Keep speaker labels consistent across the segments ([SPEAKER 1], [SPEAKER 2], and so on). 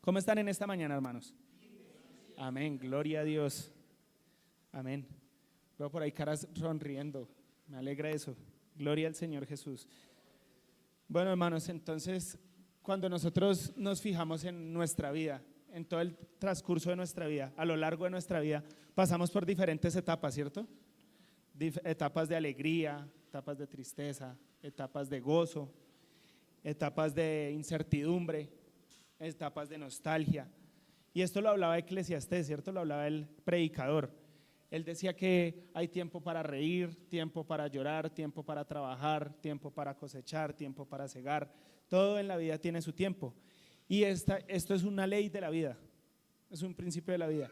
[SPEAKER 1] ¿Cómo están en esta mañana, hermanos? Amén, gloria a Dios. Amén. Veo por ahí caras sonriendo, me alegra eso. Gloria al Señor Jesús. Bueno, hermanos, entonces cuando nosotros nos fijamos en nuestra vida, en todo el transcurso de nuestra vida, a lo largo de nuestra vida, pasamos por diferentes etapas, ¿cierto? Etapas de alegría, etapas de tristeza, etapas de gozo, etapas de incertidumbre, etapas de nostalgia. Y esto lo hablaba Eclesiastés, ¿cierto? Lo hablaba el predicador. Él decía que hay tiempo para reír, tiempo para llorar, tiempo para trabajar, tiempo para cosechar, tiempo para cegar. Todo en la vida tiene su tiempo. Y esto es una ley de la vida, es un principio de la vida.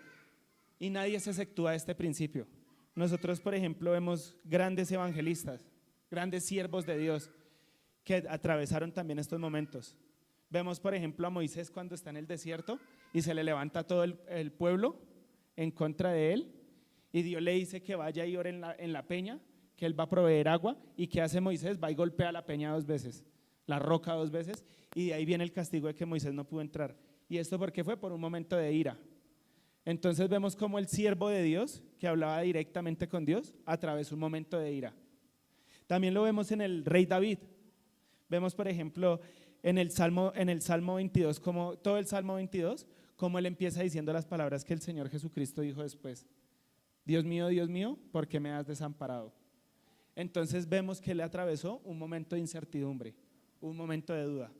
[SPEAKER 1] Y nadie se exceptúa de este principio. Nosotros, por ejemplo, vemos grandes evangelistas, grandes siervos de Dios que atravesaron también estos momentos. Vemos, por ejemplo, a Moisés cuando está en el desierto y se le levanta todo el pueblo en contra de él. Y Dios le dice que vaya y ore en la peña, que él va a proveer agua. ¿Y qué hace Moisés? Va y golpea la peña 2 veces, la roca 2 veces, y de ahí viene el castigo de que Moisés no pudo entrar. ¿Y esto por qué fue? Por un momento de ira. Entonces vemos como el siervo de Dios, que hablaba directamente con Dios, atravesó un momento de ira. También lo vemos en el rey David. Vemos, por ejemplo, en el Salmo 22, como todo el Salmo 22, como él empieza diciendo las palabras que el Señor Jesucristo dijo después: Dios mío, ¿por qué me has desamparado? Entonces vemos que él atravesó un momento de incertidumbre, un momento de duda.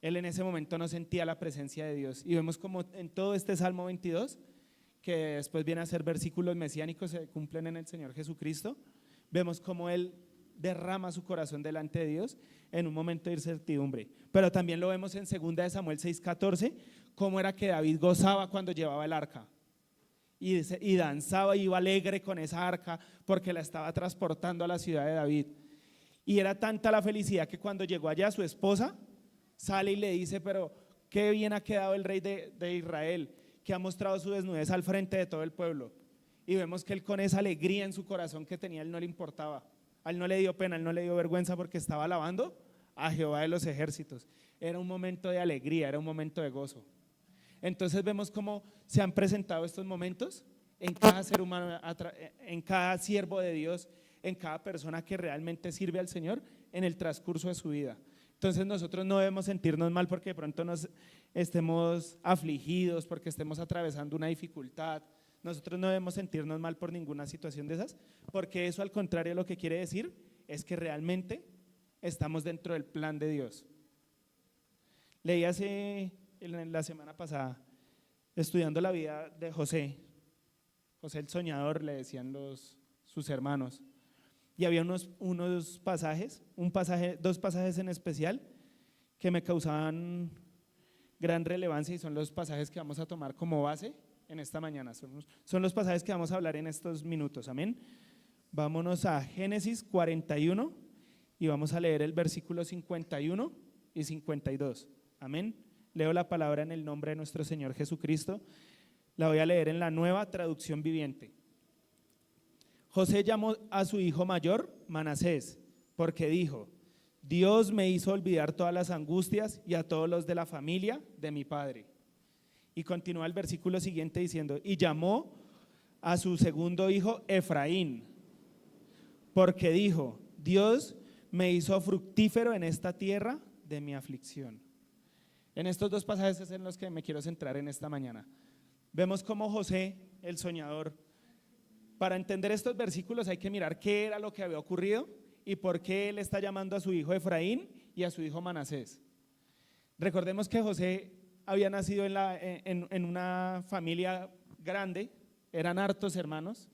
[SPEAKER 1] Él en ese momento no sentía la presencia de Dios. Y vemos como en todo este Salmo 22, que después viene a ser versículos mesiánicos, se cumplen en el Señor Jesucristo, vemos como él derrama su corazón delante de Dios en un momento de incertidumbre. Pero también lo vemos en 2 Samuel 6:14, cómo era que David gozaba cuando llevaba el arca. Y danzaba y iba alegre con esa arca porque la estaba transportando a la ciudad de David. Y era tanta la felicidad que cuando llegó allá su esposa sale y le dice: pero qué bien ha quedado el rey de Israel, que ha mostrado su desnudez al frente de todo el pueblo. Y vemos que él, con esa alegría en su corazón que tenía, él no le importaba, a él no le dio pena, a él no le dio vergüenza, porque estaba alabando a Jehová de los ejércitos. Era un momento de alegría, era un momento de gozo. Entonces vemos cómo se han presentado estos momentos en cada ser humano, en cada siervo de Dios, en cada persona que realmente sirve al Señor en el transcurso de su vida. Entonces nosotros no debemos sentirnos mal porque de pronto nos estemos afligidos, porque estemos atravesando una dificultad. Nosotros no debemos sentirnos mal por ninguna situación de esas, porque eso, al contrario, lo que quiere decir es que realmente estamos dentro del plan de Dios. Leí la semana pasada, estudiando la vida de José el soñador, le decían sus hermanos, y había unos pasajes, 2 pasajes en especial que me causaban gran relevancia, y son los pasajes que vamos a tomar como base en esta mañana. Son los pasajes que vamos a hablar en estos minutos, amén. Vámonos a Génesis 41 y vamos a leer el versículo 51 y 52, amén. Leo la palabra en el nombre de nuestro Señor Jesucristo. La voy a leer en la Nueva Traducción Viviente. José llamó a su hijo mayor Manasés, porque dijo: Dios me hizo olvidar todas las angustias y a todos los de la familia de mi padre. Y continúa el versículo siguiente diciendo: y llamó a su segundo hijo Efraín, porque dijo: Dios me hizo fructífero en esta tierra de mi aflicción. En estos 2 pasajes es en los que me quiero centrar en esta mañana. Vemos cómo José, el soñador, para entender estos versículos hay que mirar qué era lo que había ocurrido y por qué él está llamando a su hijo Efraín y a su hijo Manasés. Recordemos que José había nacido en una familia grande, eran hartos hermanos,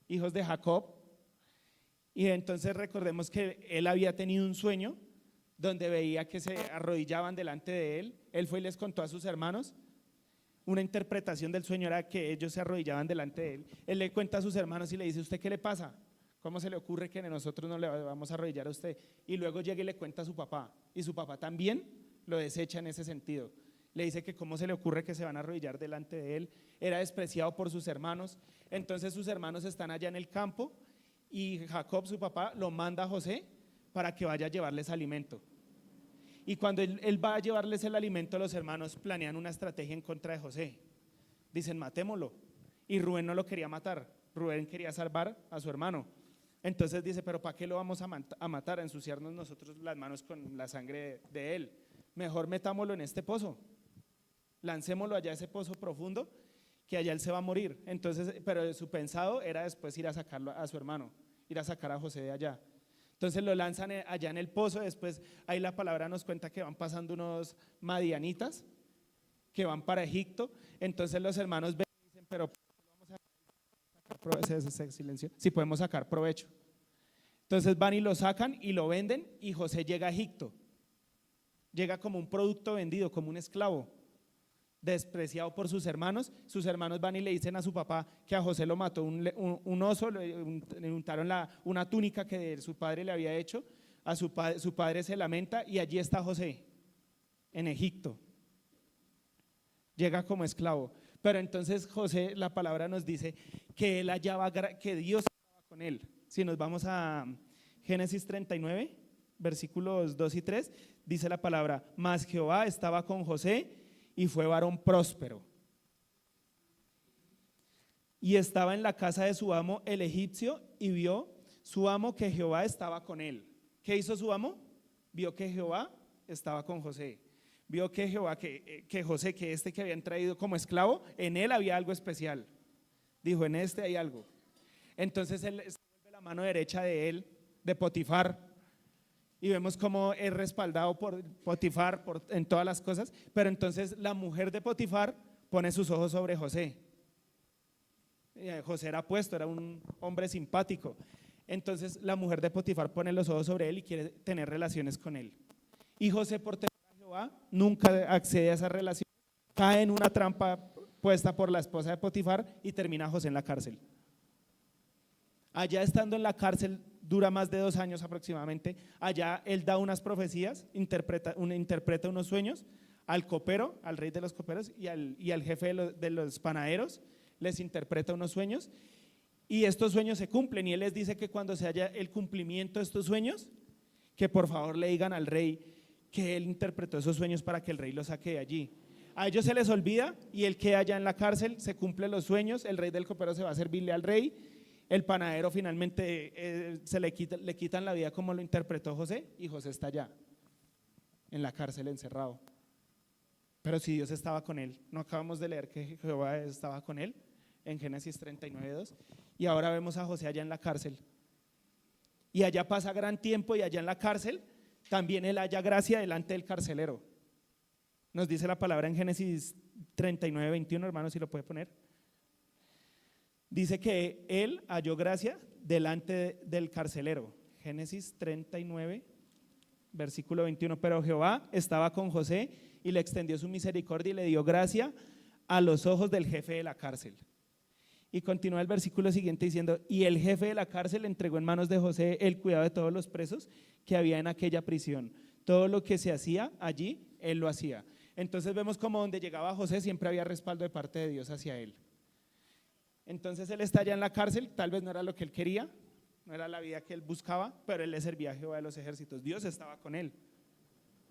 [SPEAKER 1] hijos de Jacob, y entonces recordemos que él había tenido un sueño donde veía que se arrodillaban delante de él. Él fue y les contó a sus hermanos. Una interpretación del sueño era que ellos se arrodillaban delante de él. Él le cuenta a sus hermanos y le dice: ¿usted qué le pasa? ¿Cómo se le ocurre que nosotros no le vamos a arrodillar a usted? Y luego llega y le cuenta a su papá, y su papá también lo desecha en ese sentido. Le dice que cómo se le ocurre que se van a arrodillar delante de él. Era despreciado por sus hermanos. Entonces sus hermanos están allá en el campo y Jacob, su papá, lo manda a José para que vaya a llevarles alimento. Y cuando él va a llevarles el alimento, los hermanos planean una estrategia en contra de José. Dicen, matémoslo. Y Rubén no lo quería matar, Rubén quería salvar a su hermano. Entonces dice, pero ¿para qué lo vamos a matar, a ensuciarnos nosotros las manos con la sangre de él? Mejor metámoslo en este pozo, lancémoslo allá a ese pozo profundo, que allá él se va a morir. Entonces, pero su pensado era después ir a sacarlo a su hermano, ir a sacar a José de allá. Entonces lo lanzan allá en el pozo. Después ahí la palabra nos cuenta que van pasando unos madianitas que van para Egipto. Entonces los hermanos ven y dicen, pero silencio, si podemos sacar provecho. Entonces van y lo sacan y lo venden, y José llega a Egipto. Llega como un producto vendido, como un esclavo, despreciado por sus hermanos. Sus hermanos van y le dicen a su papá que a José lo mató un oso, le untaron una túnica que su padre le había hecho. A su padre se lamenta, y allí está José, en Egipto. Llega como esclavo. Pero entonces José, la palabra nos dice que él hallaba, que Dios estaba con él. Si nos vamos a Génesis 39, versículos 2 y 3, dice la palabra, mas Jehová estaba con José y fue varón próspero. Y estaba en la casa de su amo el egipcio, y vio su amo que Jehová estaba con él. ¿Qué hizo su amo? Vio que Jehová estaba con José. Vio que Jehová, que José, que que habían traído como esclavo, en él había algo especial. Dijo, en este hay algo. Entonces él se vuelve la mano derecha de él, de Potifar, y vemos cómo es respaldado por Potifar en todas las cosas. Pero entonces la mujer de Potifar pone sus ojos sobre José. José era apuesto, era un hombre simpático. Entonces la mujer de Potifar pone los ojos sobre él y quiere tener relaciones con él. Y José, por tener a Jehová, nunca accede a esa relación, cae en una trampa puesta por la esposa de Potifar, y termina José en la cárcel. Allá, estando en la cárcel, dura más de 2 años aproximadamente. Allá él da unas profecías, interpreta unos sueños al copero, al rey de los coperos, y al jefe de los panaderos, les interpreta unos sueños, y estos sueños se cumplen, y él les dice que cuando se haya el cumplimiento de estos sueños, que por favor le digan al rey que él interpretó esos sueños para que el rey los saque de allí. A ellos se les olvida, y él queda allá en la cárcel, se cumplen los sueños, el rey del copero se va a servirle al rey, el panadero finalmente le quitan la vida como lo interpretó José, y José está allá en la cárcel encerrado. Pero si Dios estaba con él, ¿no acabamos de leer que Jehová estaba con él en Génesis 39:2? Y ahora vemos a José allá en la cárcel, y allá pasa gran tiempo, y allá en la cárcel también él halla gracia delante del carcelero. Nos dice la palabra en Génesis 39:21, hermanos, si lo puede poner. Dice que él halló gracia delante del carcelero. Génesis 39, versículo 21. Pero Jehová estaba con José y le extendió su misericordia y le dio gracia a los ojos del jefe de la cárcel. Y continúa el versículo siguiente diciendo, y el jefe de la cárcel entregó en manos de José el cuidado de todos los presos que había en aquella prisión. Todo lo que se hacía allí, él lo hacía. Entonces vemos como donde llegaba José siempre había respaldo de parte de Dios hacia él. Entonces él está allá en la cárcel, tal vez no era lo que él quería, no era la vida que él buscaba, pero él le servía a Jehová de los ejércitos. Dios estaba con él.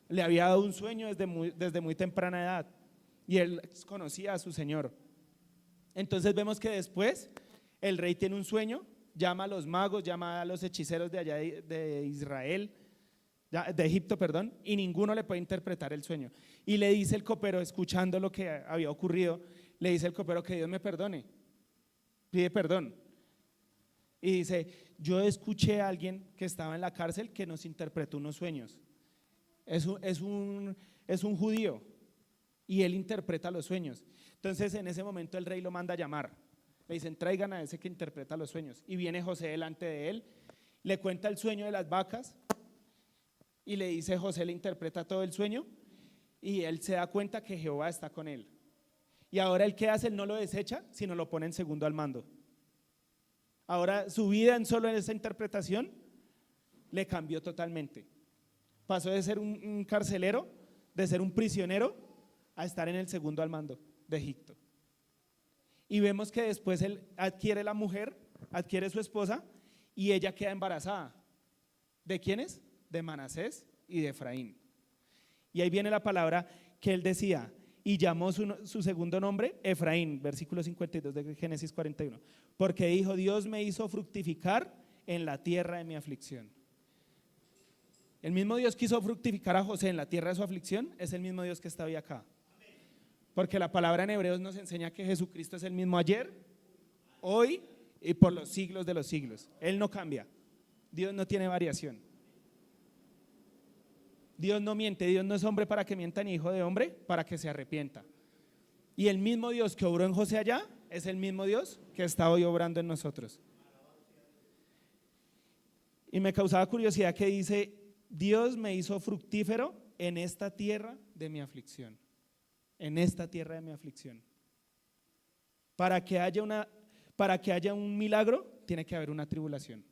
[SPEAKER 1] Le había dado un sueño desde muy temprana edad, y él conocía a su Señor. Entonces vemos que después el rey tiene un sueño, llama a los magos, llama a los hechiceros de allá de Israel, de Egipto, perdón, y ninguno le puede interpretar el sueño. Y le dice el copero, escuchando lo que había ocurrido, le dice el copero que Dios me perdone, pide perdón. Y dice, yo escuché a alguien que estaba en la cárcel que nos interpretó unos sueños. Es un judío, y él interpreta los sueños. Entonces en ese momento el rey lo manda a llamar. Le dicen, traigan a ese que interpreta los sueños. Y viene José delante de él, le cuenta el sueño de las vacas, y le dice, José le interpreta todo el sueño, y él se da cuenta que Jehová está con él. Y ahora él, ¿qué hace? Él no lo desecha, sino lo pone en segundo al mando. Ahora su vida en solo en esa interpretación le cambió totalmente. Pasó de ser un carcelero, de ser un prisionero, a estar en el segundo al mando de Egipto. Y vemos que después él adquiere la mujer, adquiere su esposa, y ella queda embarazada. ¿De quiénes? De Manasés y de Efraín. Y ahí viene la palabra que él decía, y llamó su segundo nombre Efraín, versículo 52 de Génesis 41, porque dijo: Dios me hizo fructificar en la tierra de mi aflicción. El mismo Dios que hizo fructificar a José en la tierra de su aflicción es el mismo Dios que está hoy acá. Porque la palabra en Hebreos nos enseña que Jesucristo es el mismo ayer, hoy y por los siglos de los siglos. Él no cambia. Dios no tiene variación. Dios no miente. Dios no es hombre para que mienta, ni hijo de hombre para que se arrepienta. Y el mismo Dios que obró en José allá es el mismo Dios que está hoy obrando en nosotros. Y me causaba curiosidad que dice: Dios me hizo fructífero en esta tierra de mi aflicción. En esta tierra de mi aflicción. Para que haya un milagro, tiene que haber una tribulación.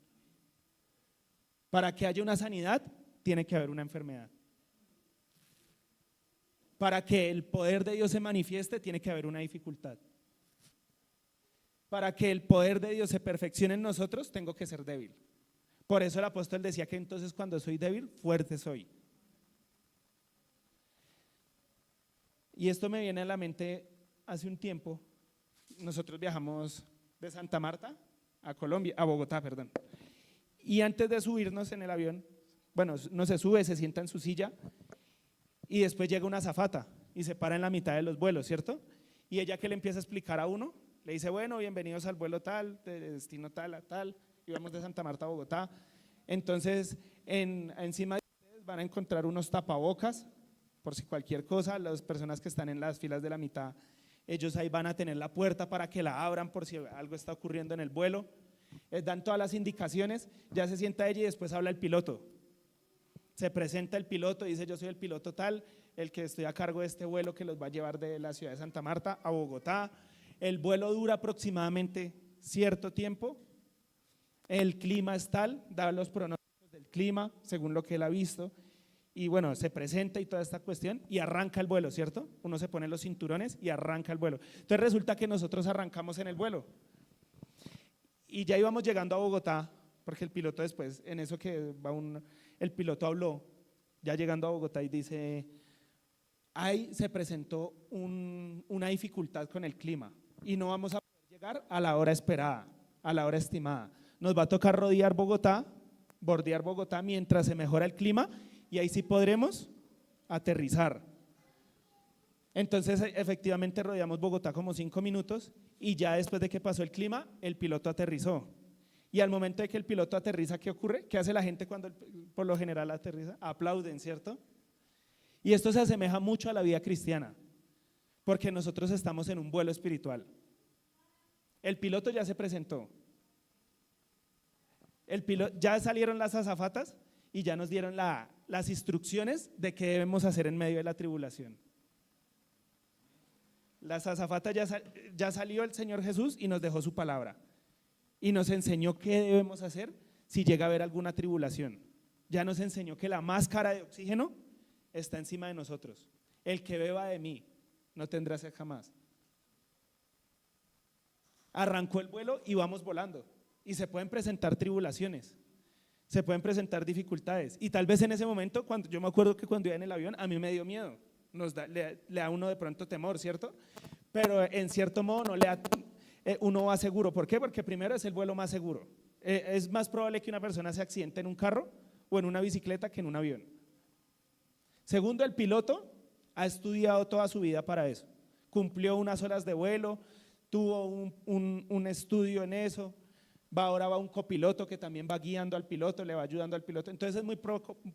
[SPEAKER 1] Para que haya una sanidad, tiene que haber una enfermedad. Para que el poder de Dios se manifieste, tiene que haber una dificultad. Para que el poder de Dios se perfeccione en nosotros, tengo que ser débil. Por eso el apóstol decía que entonces cuando soy débil, fuerte soy. Y esto me viene a la mente hace un tiempo. Nosotros viajamos de Santa Marta a Bogotá, perdón. Y antes de subirnos en el avión, bueno, no se sube, se sienta en su silla y después llega una azafata y se para en la mitad de los vuelos, ¿cierto? Y ella, que le empieza a explicar a uno, le dice: bueno, bienvenidos al vuelo tal, de destino tal a tal, y vamos de Santa Marta a Bogotá. Entonces, encima de ustedes van a encontrar unos tapabocas, por si cualquier cosa. Las personas que están en las filas de la mitad, ellos ahí van a tener la puerta para que la abran por si algo está ocurriendo en el vuelo. Dan todas las indicaciones, ya se sienta ella y después habla el piloto. Se presenta el piloto, dice: yo soy el piloto tal, el que estoy a cargo de este vuelo que los va a llevar de la ciudad de Santa Marta a Bogotá. El vuelo dura aproximadamente cierto tiempo. El clima es tal, da los pronósticos del clima según lo que él ha visto. Y bueno, se presenta y toda esta cuestión y arranca el vuelo, ¿cierto? Uno se pone los cinturones y arranca el vuelo. Entonces resulta que nosotros arrancamos en el vuelo. Y ya íbamos llegando a Bogotá, porque el piloto después, en eso que el piloto habló, ya llegando a Bogotá, y dice: ahí se presentó una dificultad con el clima y no vamos a poder llegar a la hora esperada, a la hora estimada. Nos va a tocar bordear Bogotá mientras se mejora el clima, y ahí sí podremos aterrizar. Entonces efectivamente rodeamos Bogotá como 5 minutos y ya después de que pasó el clima, el piloto aterrizó. Y al momento de que el piloto aterriza, ¿qué ocurre? ¿Qué hace la gente cuando por lo general aterriza? Aplauden, ¿cierto? Y esto se asemeja mucho a la vida cristiana, porque nosotros estamos en un vuelo espiritual. El piloto ya se presentó. Ya salieron las azafatas y ya nos dieron las instrucciones de qué debemos hacer en medio de la tribulación. Las azafatas ya salió el Señor Jesús y nos dejó su palabra y nos enseñó qué debemos hacer si llega a haber alguna tribulación. Ya nos enseñó que la máscara de oxígeno está encima de nosotros. El que beba de mí no tendrá sed jamás. Arrancó el vuelo y vamos volando, y se pueden presentar tribulaciones, se pueden presentar dificultades, y tal vez en ese momento, yo me acuerdo que cuando iba en el avión a mí me dio miedo. Le da a uno de pronto temor, ¿cierto? Pero en cierto modo uno va seguro. ¿Por qué? Porque primero es el vuelo más seguro. Es más probable que una persona se accidente en un carro o en una bicicleta que en un avión. Segundo, el piloto ha estudiado toda su vida para eso. Cumplió unas horas de vuelo, tuvo un estudio en eso. Ahora va un copiloto que también va guiando al piloto, le va ayudando al piloto. Entonces es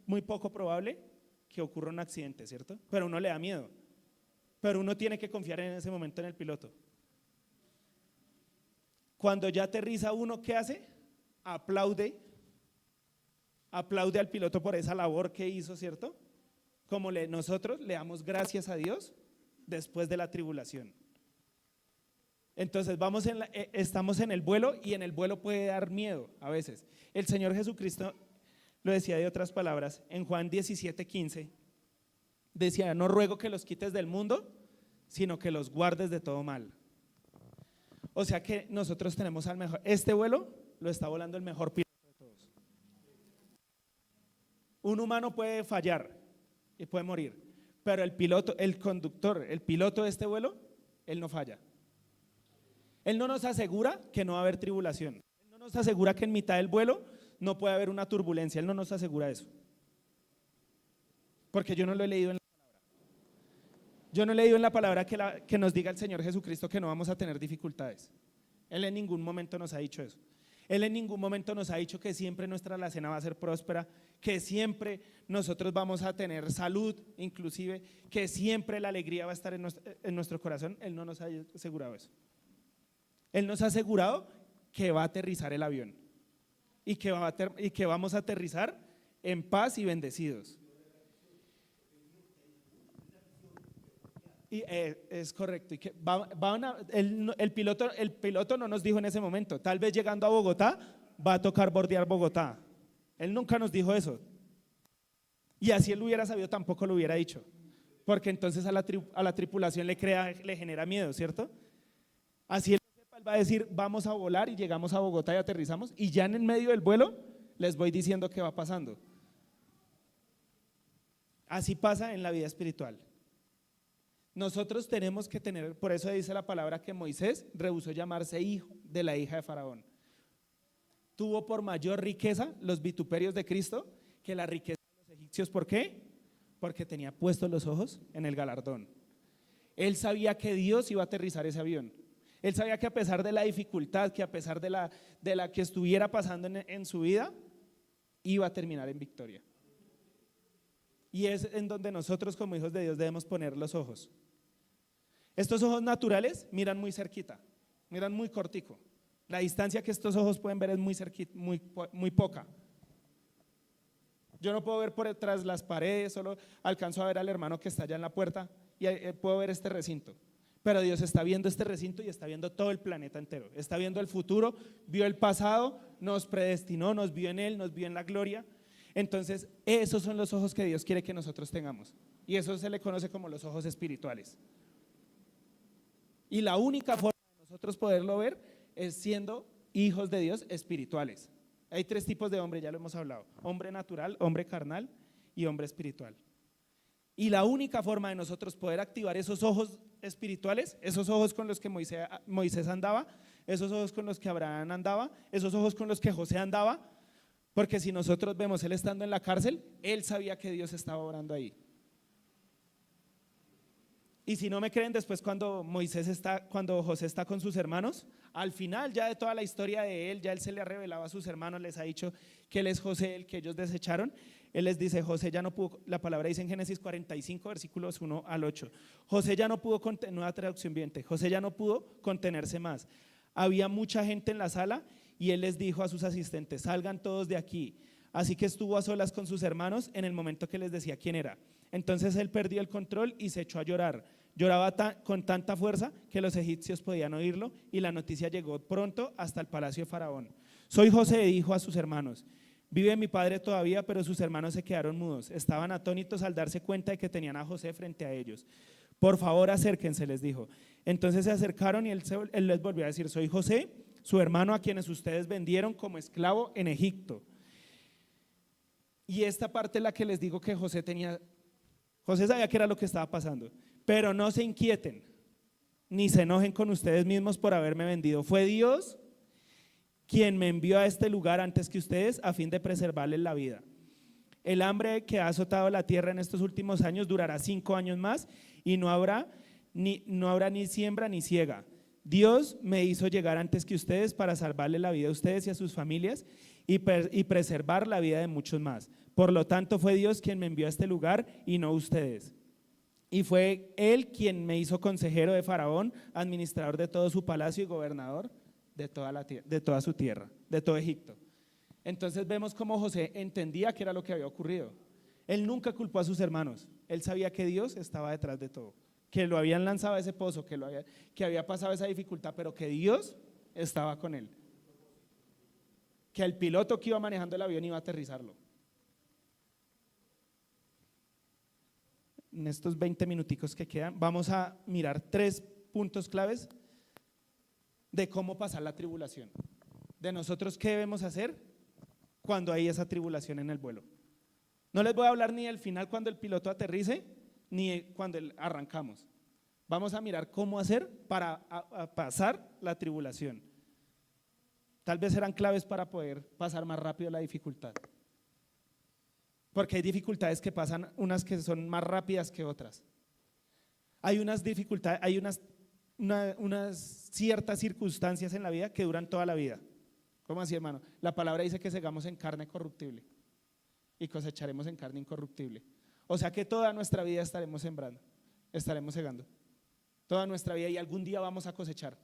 [SPEAKER 1] muy poco probable que ocurra un accidente, ¿cierto? Pero uno le da miedo, pero uno tiene que confiar en ese momento en el piloto. Cuando ya aterriza uno, ¿qué hace? Aplaude al piloto por esa labor que hizo, ¿cierto? Como nosotros le damos gracias a Dios después de la tribulación. Entonces estamos en el vuelo, y en el vuelo puede dar miedo a veces. El Señor Jesucristo lo decía de otras palabras, en Juan 17:15, decía: no ruego que los quites del mundo, sino que los guardes de todo mal. O sea que nosotros tenemos al mejor. Este vuelo lo está volando el mejor piloto de todos. Un humano puede fallar y puede morir, Pero el piloto, el conductor, el piloto de este vuelo, él no falla. Él no nos asegura que no va a haber tribulación. Él no nos asegura que en mitad del vuelo no puede haber una turbulencia. Él no nos asegura eso. Porque yo no lo he leído en la palabra. Yo no he leído en la palabra que nos diga el Señor Jesucristo que no vamos a tener dificultades. Él en ningún momento nos ha dicho eso. Él en ningún momento nos ha dicho que siempre nuestra alacena va a ser próspera, que siempre nosotros vamos a tener salud, inclusive, que siempre la alegría va a estar en nuestro corazón. Él no nos ha asegurado eso. Él nos ha asegurado que va a aterrizar el avión y que vamos a aterrizar en paz y bendecidos. Y es correcto. Y que el piloto no nos dijo en ese momento, tal vez llegando a Bogotá va a tocar bordear Bogotá. Él nunca nos dijo eso. Y así él lo hubiera sabido, tampoco lo hubiera dicho. Porque entonces a la tripulación le genera miedo, ¿cierto? Así él va a decir, vamos a volar y llegamos a Bogotá y aterrizamos. Y ya en el medio del vuelo les voy diciendo qué va pasando. Así pasa en la vida espiritual. Nosotros tenemos que tener, por eso dice la palabra que Moisés rehusó llamarse hijo de la hija de Faraón. Tuvo por mayor riqueza los vituperios de Cristo que la riqueza de los egipcios. ¿Por qué? Porque tenía puestos los ojos en el galardón. Él sabía que Dios iba a aterrizar ese avión. Él sabía que a pesar de la dificultad, que a pesar de la que estuviera pasando en su vida, iba a terminar en victoria. Y es en donde nosotros como hijos de Dios debemos poner los ojos. Estos ojos naturales miran muy cerquita, miran muy cortico. La distancia que estos ojos pueden ver es muy cerquita, muy poca. Yo no puedo ver por detrás las paredes, solo alcanzo a ver al hermano que está allá en la puerta y puedo ver este recinto. Pero Dios está viendo este recinto y está viendo todo el planeta entero. Está viendo el futuro, vio el pasado, nos predestinó, nos vio en Él, nos vio en la gloria. Entonces, esos son los ojos que Dios quiere que nosotros tengamos. Y eso se le conoce como los ojos espirituales. Y la única forma de nosotros poderlo ver es siendo hijos de Dios espirituales. Hay tres tipos de hombre, ya lo hemos hablado: hombre natural, hombre carnal y hombre espiritual. Y la única forma de nosotros poder activar esos ojos espirituales, esos ojos con los que Moisés andaba, esos ojos con los que Abraham andaba, esos ojos con los que José andaba, porque si nosotros vemos él estando en la cárcel, él sabía que Dios estaba orando ahí. Y si no me creen, después cuando José está con sus hermanos, al final ya de toda la historia de él, ya él se le ha revelado a sus hermanos, les ha dicho que él es José, el que ellos desecharon. Él les dice, José ya no pudo, la palabra dice en Génesis 45, versículos 1 al 8, José ya no pudo, nueva traducción viviente, José ya no pudo contenerse más. Había mucha gente en la sala y él les dijo a sus asistentes, salgan todos de aquí. Así que estuvo a solas con sus hermanos en el momento que les decía quién era. Entonces él perdió el control y se echó a llorar. Lloraba con tanta fuerza que los egipcios podían oírlo y la noticia llegó pronto hasta el palacio de Faraón. Soy José, dijo a sus hermanos. Vive mi padre todavía, pero sus hermanos se quedaron mudos. Estaban atónitos al darse cuenta de que tenían a José frente a ellos. Por favor, acérquense, les dijo. Entonces se acercaron y él les volvió a decir, soy José, su hermano a quienes ustedes vendieron como esclavo en Egipto. Y esta parte es la que les digo que José sabía que era lo que estaba pasando. Pero no se inquieten, ni se enojen con ustedes mismos por haberme vendido. Fue Dios quien me envió a este lugar antes que ustedes a fin de preservarles la vida. El hambre que ha azotado la tierra en estos últimos años durará 5 años más y no habrá ni siembra ni siega. Dios me hizo llegar antes que ustedes para salvarle la vida a ustedes y a sus familias y preservar la vida de muchos más. Por lo tanto, fue Dios quien me envió a este lugar y no ustedes. Y fue Él quien me hizo consejero de Faraón, administrador de todo su palacio y gobernador de toda su tierra, de todo Egipto. Entonces vemos cómo José entendía qué era lo que había ocurrido. Él nunca culpó a sus hermanos. Él sabía que Dios estaba detrás de todo, que lo habían lanzado a ese pozo, que había pasado esa dificultad, pero que Dios estaba con él. Que el piloto que iba manejando el avión iba a aterrizarlo. En estos 20 minuticos que quedan, vamos a mirar 3 puntos claves de cómo pasar la tribulación. De nosotros qué debemos hacer cuando hay esa tribulación en el vuelo. No les voy a hablar ni del final cuando el piloto aterrice, ni cuando arrancamos. Vamos a mirar cómo hacer para pasar la tribulación. Tal vez serán claves para poder pasar más rápido la dificultad. Porque hay dificultades que pasan, unas que son más rápidas que otras. Hay unas dificultades, hay unas ciertas circunstancias en la vida que duran toda la vida. ¿Cómo así, hermano? La palabra dice que segamos en carne corruptible y cosecharemos en carne incorruptible. O sea que toda nuestra vida estaremos sembrando, estaremos segando. Toda nuestra vida, y algún día vamos a cosechar.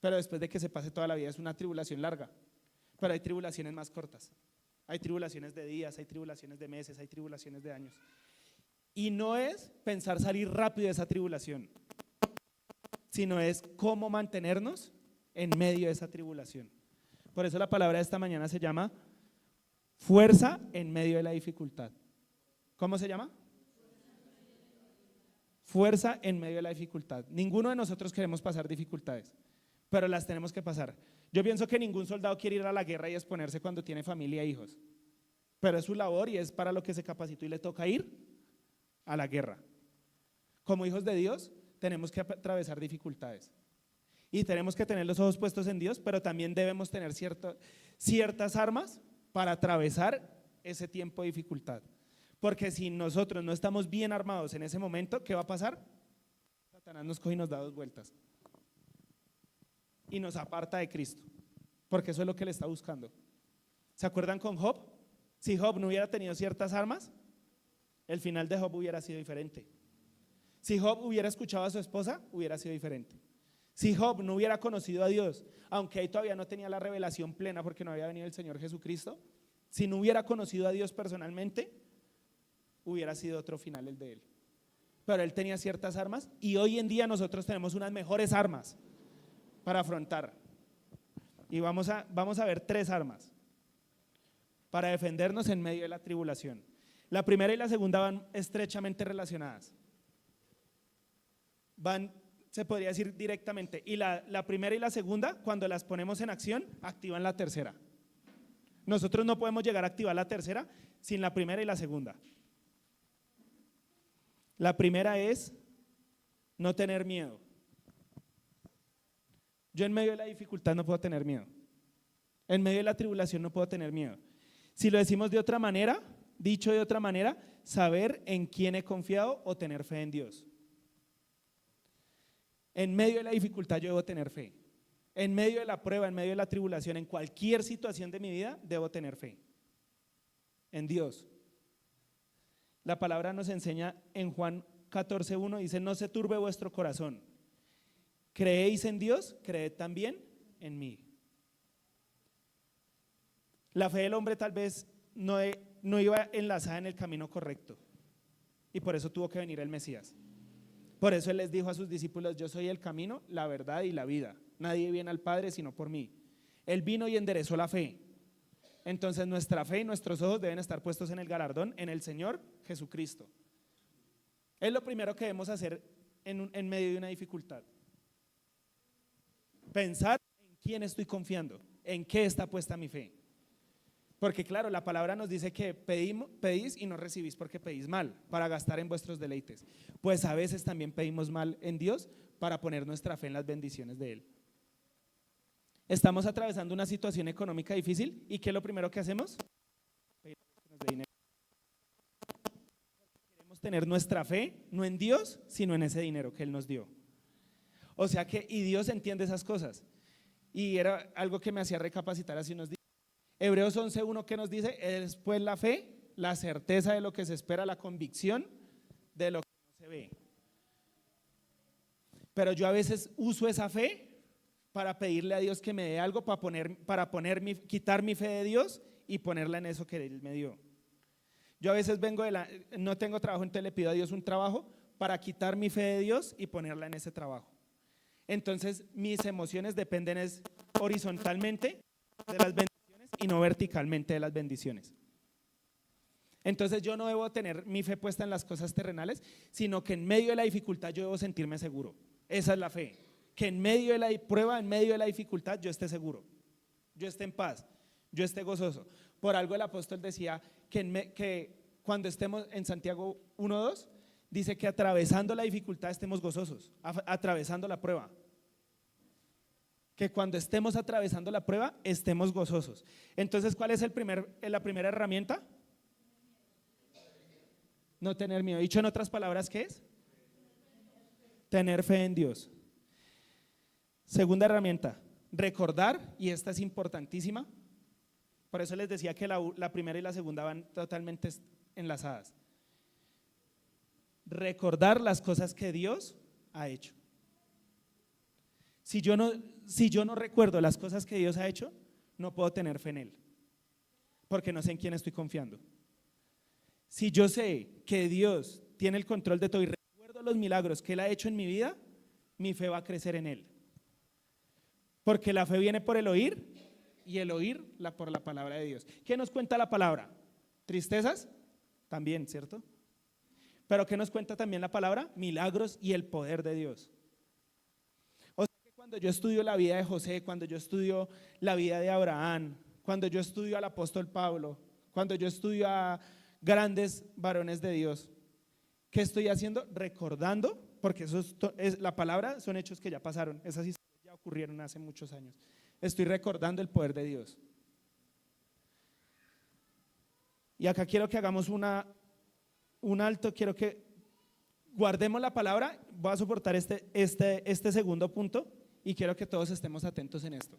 [SPEAKER 1] Pero después de que se pase toda la vida es una tribulación larga. Pero hay tribulaciones más cortas. Hay tribulaciones de días, hay tribulaciones de meses, hay tribulaciones de años. Y no es pensar salir rápido de esa tribulación, sino es cómo mantenernos en medio de esa tribulación. Por eso la palabra de esta mañana se llama fuerza en medio de la dificultad. ¿Cómo se llama? Fuerza en medio de la dificultad. Ninguno de nosotros queremos pasar dificultades, pero las tenemos que pasar. Yo pienso que ningún soldado quiere ir a la guerra y exponerse cuando tiene familia e hijos, pero es su labor y es para lo que se capacitó y le toca ir a la guerra. Como hijos de Dios tenemos que atravesar dificultades y tenemos que tener los ojos puestos en Dios, pero también debemos tener ciertas armas para atravesar ese tiempo de dificultad. Porque si nosotros no estamos bien armados en ese momento, ¿qué va a pasar? Satanás nos coge y nos da 2 vueltas y nos aparta de Cristo, porque eso es lo que él está buscando. ¿Se acuerdan con Job? Si Job no hubiera tenido ciertas armas, el final de Job hubiera sido diferente. Si Job hubiera escuchado a su esposa, hubiera sido diferente. Si Job no hubiera conocido a Dios, aunque ahí todavía no tenía la revelación plena porque no había venido el Señor Jesucristo, si no hubiera conocido a Dios personalmente, hubiera sido otro final el de él. Pero él tenía ciertas armas y hoy en día nosotros tenemos unas mejores armas para afrontar. Y vamos a ver 3 armas para defendernos en medio de la tribulación. La primera y la segunda van estrechamente relacionadas. Se podría decir directamente. Y la primera y la segunda, cuando las ponemos en acción, activan la tercera. Nosotros no podemos llegar a activar la tercera sin la primera y la segunda. La primera es no tener miedo. Yo en medio de la dificultad no puedo tener miedo. En medio de la tribulación no puedo tener miedo. Si lo decimos de otra manera, dicho de otra manera, saber en quién he confiado o tener fe en Dios. En medio de la dificultad yo debo tener fe. En medio de la prueba, en medio de la tribulación, en cualquier situación de mi vida, debo tener fe en Dios. La palabra nos enseña en Juan 14:1, dice: no se turbe vuestro corazón. ¿Creéis en Dios? Creed también en mí. La fe del hombre tal vez no iba enlazada en el camino correcto y por eso tuvo que venir el Mesías. Por eso él les dijo a sus discípulos: yo soy el camino, la verdad y la vida. Nadie viene al Padre sino por mí. Él vino y enderezó la fe. Entonces nuestra fe y nuestros ojos deben estar puestos en el galardón, en el Señor Jesucristo. Es lo primero que debemos hacer en medio de una dificultad. Pensar en quién estoy confiando, en qué está puesta mi fe. Porque claro, la palabra nos dice que pedís y no recibís porque pedís mal, para gastar en vuestros deleites. Pues a veces también pedimos mal en Dios para poner nuestra fe en las bendiciones de Él. Estamos atravesando una situación económica difícil y ¿qué es lo primero que hacemos? Pedir que nos dé dinero. Queremos tener nuestra fe no en Dios, sino en ese dinero que Él nos dio. O sea que, y Dios entiende esas cosas. Y era algo que me hacía recapacitar hace unos días. Hebreos 11:1 que nos dice: es pues la fe, la certeza de lo que se espera, la convicción de lo que no se ve. Pero yo a veces uso esa fe para pedirle a Dios que me dé algo, quitar mi fe de Dios y ponerla en eso que Él me dio. Yo a veces no tengo trabajo, entonces le pido a Dios un trabajo para quitar mi fe de Dios y ponerla en ese trabajo. Entonces mis emociones dependen horizontalmente de las bendiciones y no verticalmente de las bendiciones. Entonces yo no debo tener mi fe puesta en las cosas terrenales, sino que en medio de la dificultad yo debo sentirme seguro. Esa es la fe, que en medio de la prueba, en medio de la dificultad yo esté seguro, yo esté en paz, yo esté gozoso. Por algo el apóstol decía que cuando estemos en Santiago 1:2, dice que atravesando la dificultad estemos gozosos, atravesando la prueba. Que cuando estemos atravesando la prueba estemos gozosos. Entonces, ¿cuál es la primera herramienta? No tener miedo. Dicho en otras palabras, ¿qué es? Tener fe en Dios. Segunda herramienta, recordar, y esta es importantísima. Por eso les decía que la primera y la segunda van totalmente enlazadas. Recordar las cosas que Dios ha hecho. Si yo no recuerdo las cosas que Dios ha hecho, no puedo tener fe en Él, porque no sé en quién estoy confiando. Si yo sé que Dios tiene el control de todo y recuerdo los milagros que Él ha hecho en mi vida, mi fe va a crecer en Él. Porque la fe viene por el oír y el oír por la palabra de Dios. ¿Qué nos cuenta la palabra? ¿Tristezas? También, ¿cierto? Pero ¿qué nos cuenta también la palabra? Milagros y el poder de Dios. O sea que cuando yo estudio la vida de José, cuando yo estudio la vida de Abraham, cuando yo estudio al apóstol Pablo, cuando yo estudio a grandes varones de Dios, ¿qué estoy haciendo? Recordando, porque la palabra son hechos que ya pasaron, esas historias ya ocurrieron hace muchos años. Estoy recordando el poder de Dios. Y acá quiero que hagamos un alto, quiero que guardemos la palabra. Voy a soportar este segundo punto y quiero que todos estemos atentos en esto.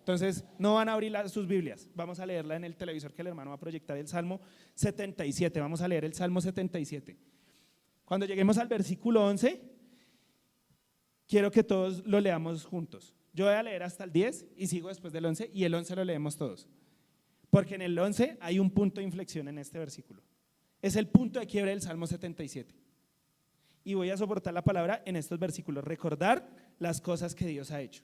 [SPEAKER 1] Entonces, no van a abrir sus Biblias, vamos a leerla en el televisor que el hermano va a proyectar, el Salmo 77, vamos a leer el Salmo 77. Cuando lleguemos al versículo 11, quiero que todos lo leamos juntos. Yo voy a leer hasta el 10 y sigo después del 11 y el 11 lo leemos todos. Porque en el 11 hay un punto de inflexión en este versículo. Es el punto de quiebre del Salmo 77. Y voy a soportar la palabra en estos versículos, recordar las cosas que Dios ha hecho.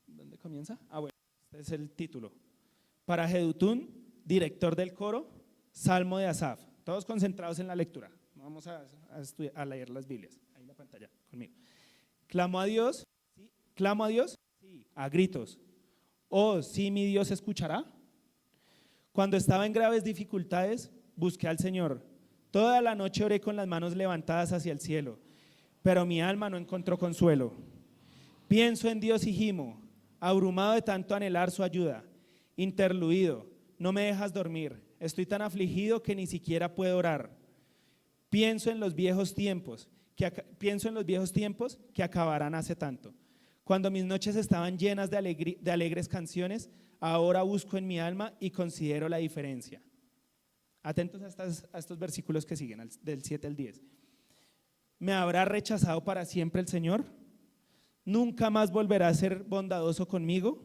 [SPEAKER 1] ¿Dónde comienza? Bueno, este es el título. Para Jedutún, director del coro, Salmo de Asaf. Todos concentrados en la lectura. Vamos a leer las Biblias. Ahí en la pantalla, conmigo. Clamo a Dios, ¿sí? Clamo a Dios, sí, a gritos. Oh, sí, mi Dios escuchará. Cuando estaba en graves dificultades, busqué al Señor. Toda la noche oré con las manos levantadas hacia el cielo, pero mi alma no encontró consuelo. Pienso en Dios y gimo, abrumado de tanto anhelar su ayuda. Interluido, no me dejas dormir. Estoy tan afligido que ni siquiera puedo orar. Pienso en los viejos tiempos que acabarán hace tanto. Cuando mis noches estaban llenas de alegres canciones, ahora busco en mi alma y considero la diferencia. Atentos a estos versículos que siguen, del 7 al 10. ¿Me habrá rechazado para siempre el Señor? ¿Nunca más volverá a ser bondadoso conmigo?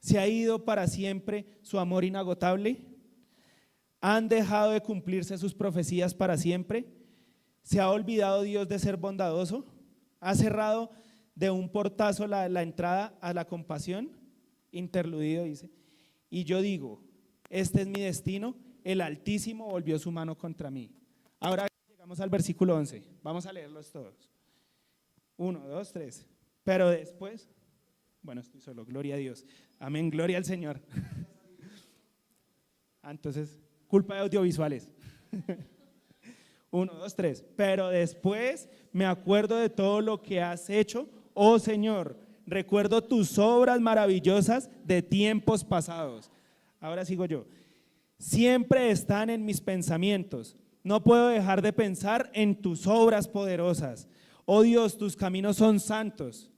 [SPEAKER 1] ¿Se ha ido para siempre su amor inagotable? ¿Han dejado de cumplirse sus profecías para siempre? ¿Se ha olvidado Dios de ser bondadoso? ¿Ha cerrado de un portazo la entrada a la compasión? Interludido dice, y yo digo, este es mi destino, el Altísimo volvió su mano contra mí. Ahora llegamos al versículo 11, vamos a leerlos todos. 1, 2, 3. Pero después, bueno, estoy solo, gloria a Dios, amén, gloria al Señor. Entonces, culpa de audiovisuales. 1, 2, 3. Pero después me acuerdo de todo lo que has hecho, oh Señor. Recuerdo tus obras maravillosas de tiempos pasados. Ahora sigo yo. Siempre están en mis pensamientos. No puedo dejar de pensar en tus obras poderosas. Oh Dios, tus caminos son santos.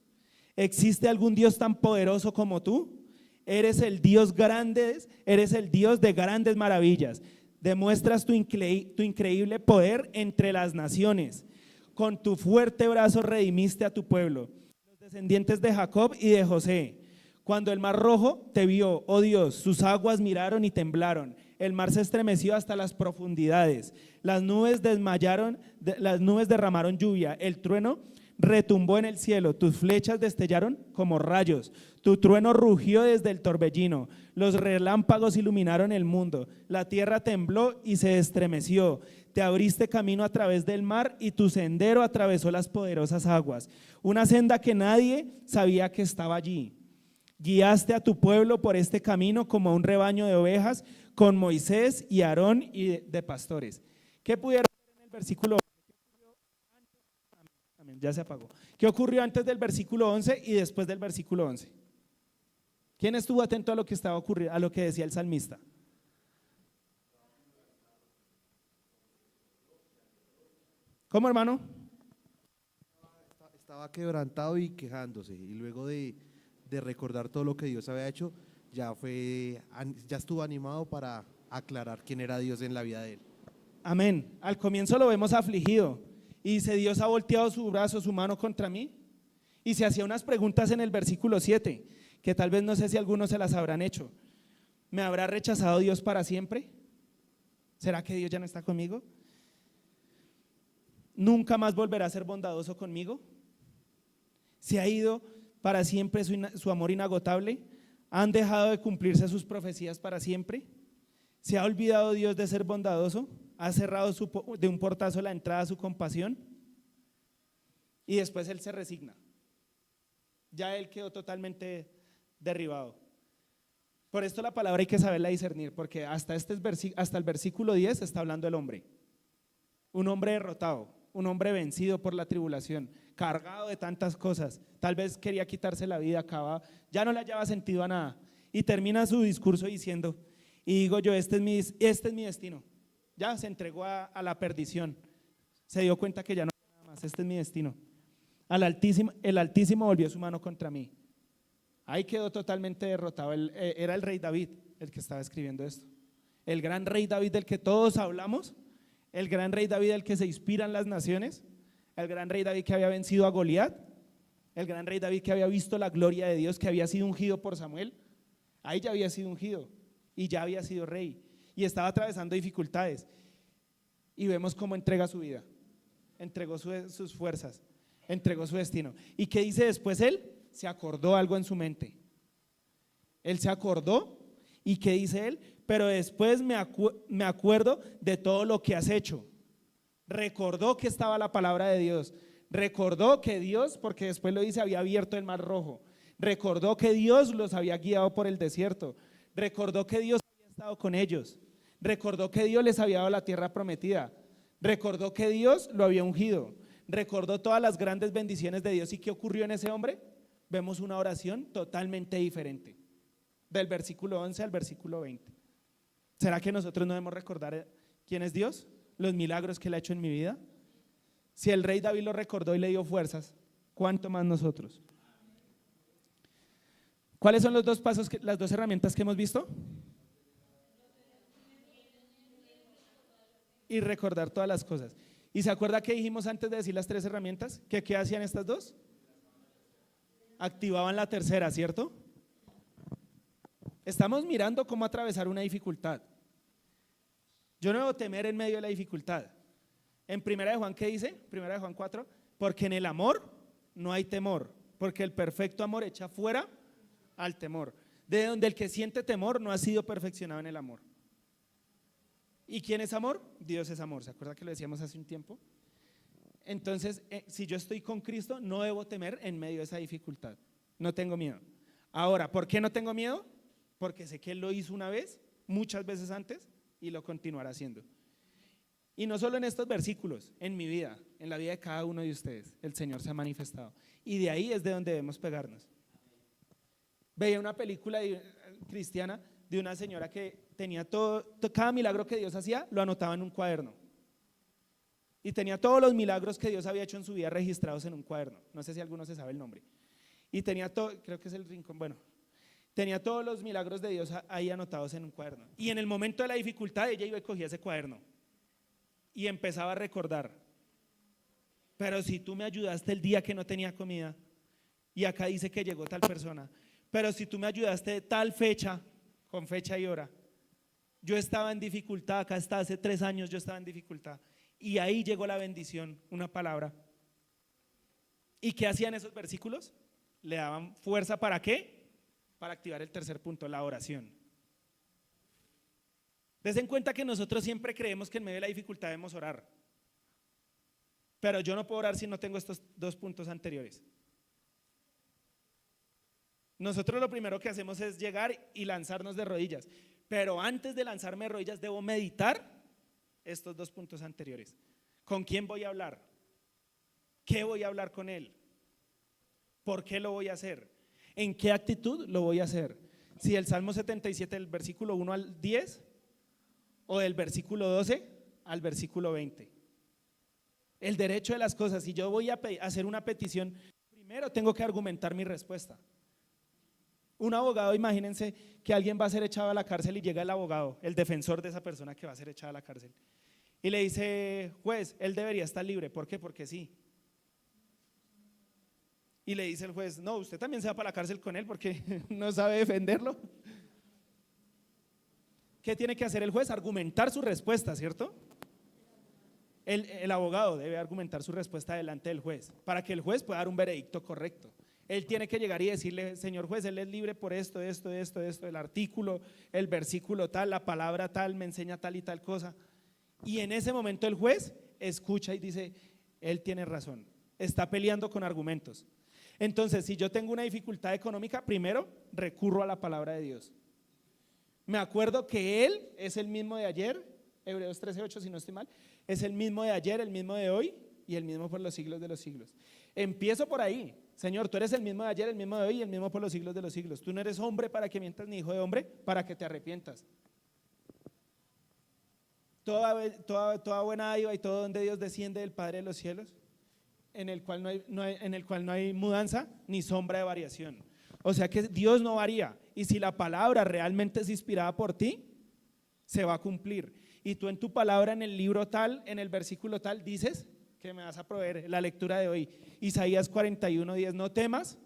[SPEAKER 1] ¿Existe algún Dios tan poderoso como tú? Eres el Dios grande, eres el Dios de grandes maravillas. Demuestras tu increíble poder entre las naciones. Con tu fuerte brazo redimiste a tu pueblo, los descendientes de Jacob y de José. Cuando el mar rojo te vio, oh Dios, sus aguas miraron y temblaron. El mar se estremeció hasta las profundidades. Las nubes derramaron lluvia. El trueno retumbó en el cielo. Tus flechas destellaron como rayos. Tu trueno rugió desde el torbellino. Los relámpagos iluminaron el mundo. La tierra tembló y se estremeció. Te abriste camino a través del mar y tu sendero atravesó las poderosas aguas. Una senda que nadie sabía que estaba allí. Guiaste a tu pueblo por este camino como a un rebaño de ovejas, con Moisés y Aarón y de pastores. ¿Qué pudieron ver en el versículo 11? Amén, ya se apagó. ¿Qué ocurrió antes del versículo 11 y después del versículo 11? ¿Quién estuvo atento a lo que estaba ocurriendo, a lo que decía el salmista? ¿Cómo, hermano?
[SPEAKER 2] Estaba quebrantado y quejándose, y luego de recordar todo lo que Dios había hecho, ya estuvo animado para aclarar quién era Dios en la vida de él.
[SPEAKER 1] Amén. Al comienzo lo vemos afligido y dice: Dios ha volteado su brazo, su mano contra mí, y se hacía unas preguntas en el versículo 7 que tal vez no sé si algunos se las habrán hecho. ¿Me habrá rechazado Dios para siempre? ¿Será que Dios ya no está conmigo? ¿Nunca más volverá a ser bondadoso conmigo? ¿Se ha ido para siempre su amor inagotable? ¿Han dejado de cumplirse sus profecías para siempre? ¿Se ha olvidado Dios de ser bondadoso? ¿Ha cerrado de un portazo la entrada a su compasión? Y después él se resigna. Ya él quedó totalmente derribado. Por esto la palabra hay que saberla discernir, porque hasta el versículo 10 está hablando el hombre. Un hombre derrotado, un hombre vencido por la tribulación, cargado de tantas cosas. Tal vez quería quitarse la vida, acababa, ya no le hallaba sentido a nada. Y termina su discurso diciendo: y digo yo, este es mi destino. Ya se entregó a la perdición. Se dio cuenta que ya no hay nada más, este es mi destino. El Altísimo volvió su mano contra mí. Ahí quedó totalmente derrotado. Era el rey David el que estaba escribiendo esto. El gran rey David del que todos hablamos, el gran rey David del que se inspiran las naciones, el gran rey David que había vencido a Goliat, el gran rey David que había visto la gloria de Dios, que había sido ungido por Samuel. Ahí ya había sido ungido y ya había sido rey y estaba atravesando dificultades, y vemos cómo entrega su vida, entregó sus fuerzas, entregó su destino. ¿Y qué dice después él? Se acordó algo en su mente. Él se acordó, ¿y qué dice él? Pero después me acuerdo de todo lo que has hecho. Recordó que estaba la palabra de Dios, recordó que Dios, porque después lo dice, había abierto el mar rojo, recordó que Dios los había guiado por el desierto, recordó que Dios había estado con ellos, recordó que Dios les había dado la tierra prometida, recordó que Dios lo había ungido, recordó todas las grandes bendiciones de Dios. ¿Y qué ocurrió en ese hombre? Vemos una oración totalmente diferente, del versículo 11 al versículo 20. ¿Será que nosotros no debemos recordar quién es Dios? Los milagros que Él ha hecho en mi vida. Si el rey David lo recordó y le dio fuerzas, ¿cuánto más nosotros? ¿Cuáles son los dos pasos, las dos herramientas que hemos visto? Y recordar todas las cosas. ¿Y se acuerda que dijimos antes de decir las tres herramientas? ¿Qué hacían estas dos? Activaban la tercera, ¿cierto? Estamos mirando cómo atravesar una dificultad. Yo no debo temer en medio de la dificultad. En Primera de Juan, ¿qué dice? Primera de Juan 4, porque en el amor no hay temor, porque el perfecto amor echa fuera al temor. De donde el que siente temor no ha sido perfeccionado en el amor. ¿Y quién es amor? Dios es amor. ¿Se acuerda que lo decíamos hace un tiempo? Entonces, si yo estoy con Cristo, no debo temer en medio de esa dificultad. No tengo miedo. Ahora, ¿por qué no tengo miedo? Porque sé que Él lo hizo una vez, muchas veces antes, y lo continuará haciendo. Y no solo en estos versículos, en mi vida, en la vida de cada uno de ustedes, el Señor se ha manifestado. Y de ahí es de donde debemos pegarnos. Veía una película cristiana de una señora que tenía cada milagro que Dios hacía, lo anotaba en un cuaderno. Y tenía todos los milagros que Dios había hecho en su vida registrados en un cuaderno. No sé si alguno se sabe el nombre. Y tenía todo, creo que es el rincón, bueno, tenía todos los milagros de Dios ahí anotados en un cuaderno. Y en el momento de la dificultad ella iba y cogía ese cuaderno y empezaba a recordar: pero si tú me ayudaste el día que no tenía comida, y acá dice que llegó tal persona, pero si tú me ayudaste de tal fecha, con fecha y hora, yo estaba en dificultad, acá está, hace 3 años yo estaba en dificultad, y ahí llegó la bendición, una palabra. ¿Y qué hacían esos versículos? Le daban fuerza, ¿para qué? Para activar el tercer punto, la oración. Des en cuenta que nosotros siempre creemos que en medio de la dificultad debemos orar, pero yo no puedo orar si no tengo estos 2 puntos anteriores. Nosotros lo primero que hacemos es llegar y lanzarnos de rodillas, pero antes de lanzarme de rodillas debo meditar estos 2 puntos anteriores. ¿Con quién voy a hablar? ¿Qué voy a hablar con él? ¿Por qué lo voy a hacer? ¿En qué actitud lo voy a hacer? Si el Salmo 77 del versículo 1 al 10 o del versículo 12 al versículo 20. El derecho de las cosas, si yo voy a hacer una petición, primero tengo que argumentar mi respuesta. Un abogado, imagínense que alguien va a ser echado a la cárcel y llega el abogado, el defensor de esa persona que va a ser echada a la cárcel, y le dice: juez, él debería estar libre. ¿Por qué? Porque sí. Y le dice el juez: no, usted también se va para la cárcel con él porque no sabe defenderlo. ¿Qué tiene que hacer el juez? Argumentar su respuesta, ¿cierto? El abogado debe argumentar su respuesta delante del juez para que el juez pueda dar un veredicto correcto. Él tiene que llegar y decirle: señor juez, él es libre por esto, el artículo, el versículo tal, la palabra tal, me enseña tal y tal cosa. Y en ese momento el juez escucha y dice: él tiene razón, está peleando con argumentos. Entonces, si yo tengo una dificultad económica, primero recurro a la palabra de Dios. Me acuerdo que Él es el mismo de ayer, Hebreos 13:8, si no estoy mal, es el mismo de ayer, el mismo de hoy y el mismo por los siglos de los siglos. Empiezo por ahí: Señor, tú eres el mismo de ayer, el mismo de hoy y el mismo por los siglos de los siglos. Tú no eres hombre para que mientas, ni hijo de hombre para que te arrepientas. Toda buena dádiva y todo don de Dios desciende del Padre de los cielos, en el cual no hay mudanza ni sombra de variación. O sea que Dios no varía, y si la palabra realmente es inspirada por ti, se va a cumplir. Y tú en tu palabra, en el libro tal, en el versículo tal, dices que me vas a proveer. La lectura de hoy, Isaías 41:10: no temas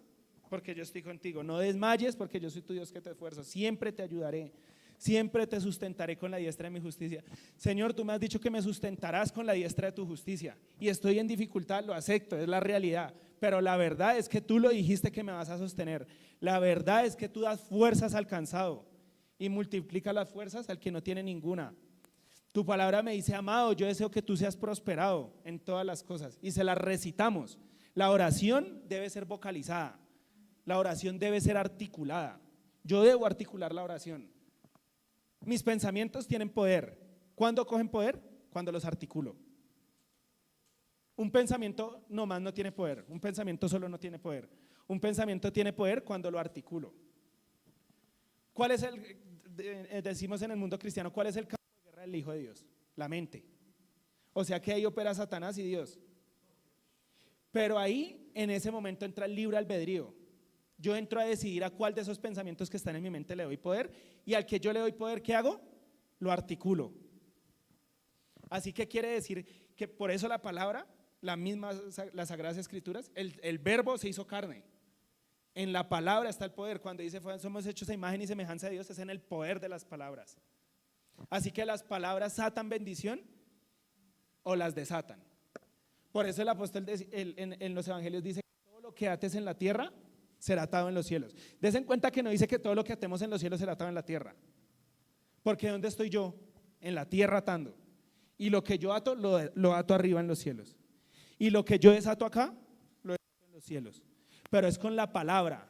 [SPEAKER 1] porque yo estoy contigo, no desmayes porque yo soy tu Dios que te esfuerzo, siempre te ayudaré, siempre te sustentaré con la diestra de mi justicia. Señor, tú me has dicho que me sustentarás con la diestra de tu justicia, y estoy en dificultad, lo acepto, es la realidad, pero la verdad es que tú lo dijiste que me vas a sostener. La verdad es que tú das fuerzas al cansado y multiplica las fuerzas al que no tiene ninguna. Tu palabra me dice: amado, yo deseo que tú seas prosperado en todas las cosas, y se las recitamos. La oración debe ser vocalizada, la oración debe ser articulada. Yo debo articular la oración. Mis pensamientos tienen poder. ¿Cuándo cogen poder? Cuando los articulo. Un pensamiento nomás no tiene poder, un pensamiento solo no tiene poder. Un pensamiento tiene poder cuando lo articulo. ¿Cuál es decimos en el mundo cristiano, cuál es el campo de guerra del Hijo de Dios? La mente. O sea que ahí opera Satanás y Dios. Pero ahí, en ese momento, entra el libre albedrío. Yo entro a decidir a cuál de esos pensamientos que están en mi mente le doy poder, y al que yo le doy poder, ¿qué hago? Lo articulo. Así que quiere decir que por eso la palabra, las Sagradas Escrituras, el verbo se hizo carne. En la palabra está el poder. Cuando dice somos hechos a imagen y semejanza de Dios, es en el poder de las palabras. Así que las palabras atan bendición o las desatan. Por eso el apóstol en los evangelios dice que todo lo que ates en la tierra será atado en los cielos. Desen cuenta que no dice que todo lo que atemos en los cielos será atado en la tierra, porque ¿dónde estoy yo? En la tierra atando, y lo que yo ato lo ato arriba en los cielos, y lo que yo desato acá lo desato en los cielos, pero es con la palabra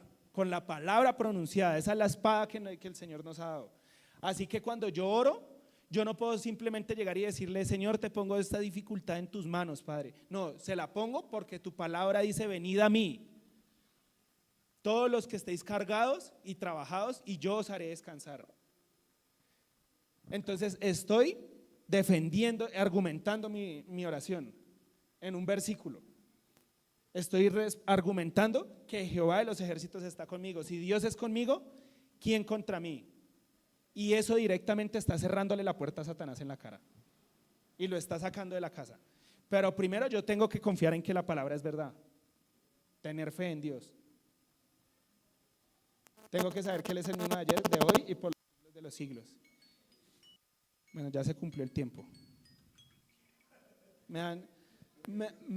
[SPEAKER 1] pronunciada. Esa es la espada que el Señor nos ha dado. Así que cuando yo oro, yo no puedo simplemente llegar y decirle: Señor, te pongo esta dificultad en tus manos, Padre. No, se la pongo porque tu palabra dice: venid a mí, todos los que estéis cargados y trabajados, y yo os haré descansar. Entonces estoy defendiendo, argumentando mi oración en un versículo. Estoy argumentando que Jehová de los ejércitos está conmigo. Si Dios es conmigo, ¿quién contra mí? Y eso directamente está cerrándole la puerta a Satanás en la cara y lo está sacando de la casa. Pero primero yo tengo que confiar en que la palabra es verdad, tener fe en Dios. Tengo que saber que Él es el mismo de ayer, de hoy y por los siglos de los siglos. Bueno, ya se cumplió el tiempo. ¿Me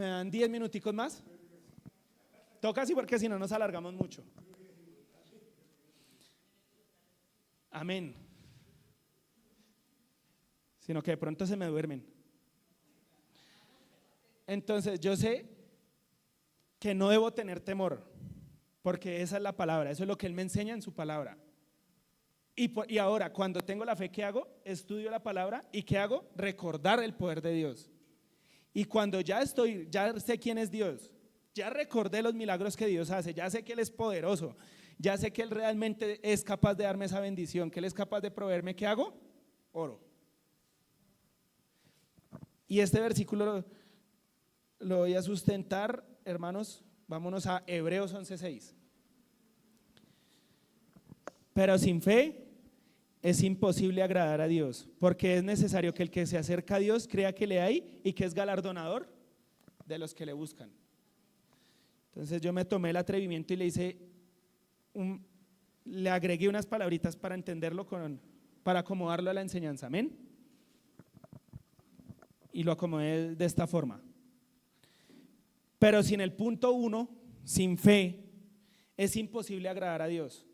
[SPEAKER 1] dan 10 minuticos más? Toca así porque si no nos alargamos mucho. Amén. Sino que de pronto se me duermen. Entonces yo sé que no debo tener temor. porque esa es la palabra, eso es lo que Él me enseña en su palabra. Y ahora, cuando tengo la fe, ¿qué hago? Estudio la palabra y ¿qué hago? Recordar el poder de Dios. Y cuando ya sé quién es Dios, ya recordé los milagros que Dios hace, ya sé que Él es poderoso, ya sé que Él realmente es capaz de darme esa bendición, que Él es capaz de proveerme, ¿qué hago? Oro. Y este versículo lo voy a sustentar, hermanos, vámonos a Hebreos 11:6. Pero sin fe es imposible agradar a Dios, porque es necesario que el que se acerca a Dios crea que le hay y que es galardonador de los que le buscan. Entonces yo me tomé el atrevimiento y le agregué unas palabritas para entenderlo, para acomodarlo a la enseñanza, amén. Y lo acomodé de esta forma. Pero sin el punto 1, sin fe, es imposible agradar a Dios.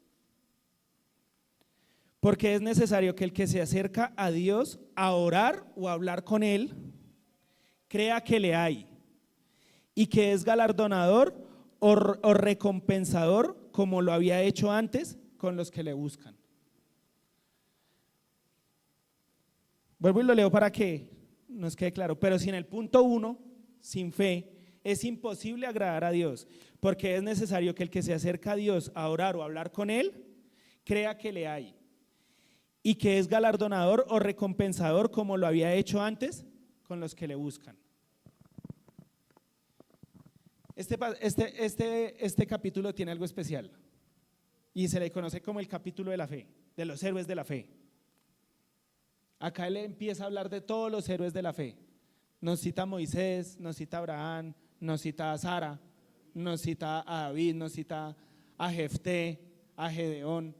[SPEAKER 1] Porque es necesario que el que se acerca a Dios a orar o a hablar con Él, crea que le hay y que es galardonador o recompensador, como lo había hecho antes con los que le buscan. Vuelvo y lo leo para que nos quede claro. Pero sin el punto 1, sin fe, es imposible agradar a Dios, porque es necesario que el que se acerca a Dios a orar o a hablar con Él, crea que le hay y que es galardonador o recompensador, como lo había hecho antes con los que le buscan. Este capítulo tiene algo especial y se le conoce como el capítulo de la fe, de los héroes de la fe. Acá él empieza a hablar de todos los héroes de la fe. Nos cita a Moisés, nos cita a Abraham, nos cita a Sara, nos cita a David, nos cita a Jefté, a Gedeón.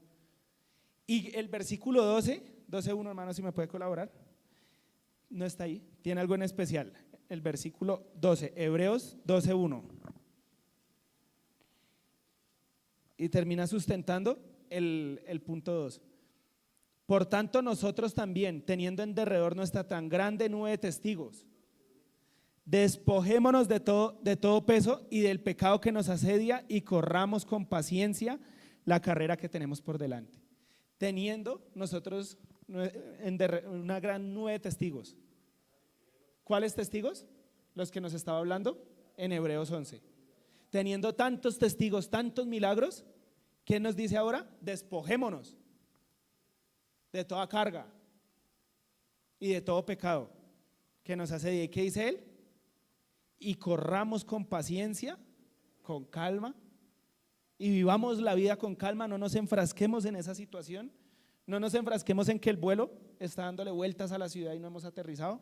[SPEAKER 1] Y el versículo 12:1, hermano, si me puede colaborar, no está ahí, tiene algo en especial. El versículo 12, Hebreos 12:1. Y termina sustentando el punto 2. Por tanto, nosotros también, teniendo en derredor nuestra tan grande nube de testigos, despojémonos de todo peso y del pecado que nos asedia y corramos con paciencia la carrera que tenemos por delante. Teniendo nosotros una gran nube de testigos. ¿Cuáles testigos? Los que nos estaba hablando en Hebreos 11. Teniendo tantos testigos, tantos milagros, ¿qué nos dice ahora? Despojémonos de toda carga y de todo pecado que nos asedia. ¿Y qué dice él? Y corramos con paciencia, con calma, y vivamos la vida con calma. No nos enfrasquemos en esa situación, no nos enfrasquemos en que el vuelo está dándole vueltas a la ciudad y no hemos aterrizado,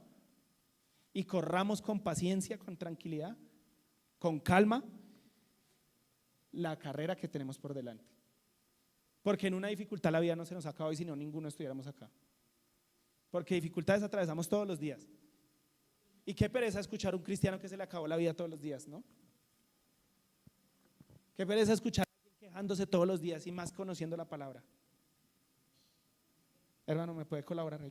[SPEAKER 1] y corramos con paciencia, con tranquilidad, con calma la carrera que tenemos por delante. Porque en una dificultad la vida no se nos acaba, y si no, ninguno estuviéramos acá. Porque dificultades atravesamos todos los días. Y qué pereza escuchar a un cristiano que se le acabó la vida todos los días, ¿no? Qué pereza escuchar a alguien quejándose todos los días, y más conociendo la palabra. Hermano, ¿me puede colaborar?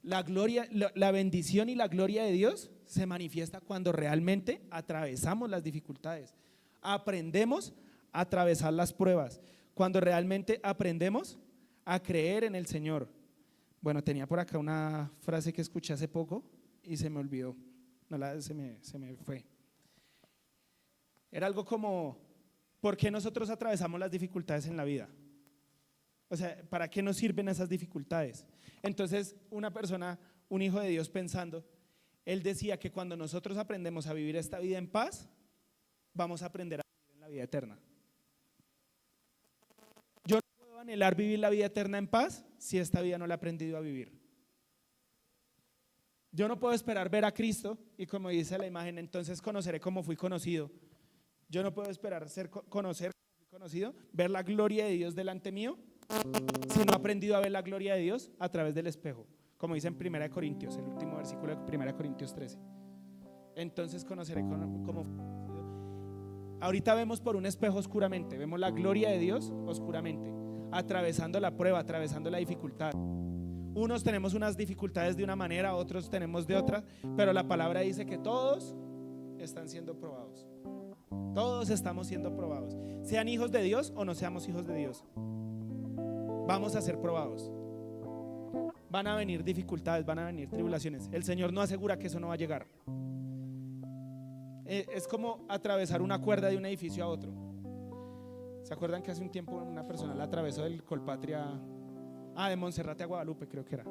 [SPEAKER 1] La gloria, la bendición y la gloria de Dios se manifiesta cuando realmente atravesamos las dificultades, aprendemos a atravesar las pruebas, cuando realmente aprendemos a creer en el Señor. Bueno, tenía por acá una frase que escuché hace poco y se me olvidó, se me fue. Era algo como: ¿por qué nosotros atravesamos las dificultades en la vida? O sea, ¿para qué nos sirven esas dificultades? Entonces, una persona, un hijo de Dios pensando, él decía que cuando nosotros aprendemos a vivir esta vida en paz, vamos a aprender a vivir en la vida eterna. Yo no puedo anhelar vivir la vida eterna en paz si esta vida no la he aprendido a vivir. Yo no puedo esperar ver a Cristo y, como dice la imagen, entonces conoceré como fui conocido. Yo no puedo esperar conocer como fui conocido, ver la gloria de Dios delante mío, si no he aprendido a ver la gloria de Dios a través del espejo, como dice en 1 Corintios, el último versículo de 1 Corintios 13. Entonces conoceré como fui conocido. Ahorita vemos por un espejo oscuramente, vemos la gloria de Dios oscuramente, atravesando la prueba, atravesando la dificultad. Unos tenemos unas dificultades de una manera, otros tenemos de otra, pero la palabra dice que todos están siendo probados. Todos estamos siendo probados. Sean hijos de Dios o no seamos hijos de Dios, vamos a ser probados. Van a venir dificultades, van a venir tribulaciones. El Señor no asegura que eso no va a llegar. Es como atravesar una cuerda de un edificio a otro. ¿Se acuerdan que hace un tiempo una persona la atravesó del Colpatria, de Monserrate a Guadalupe, creo que era?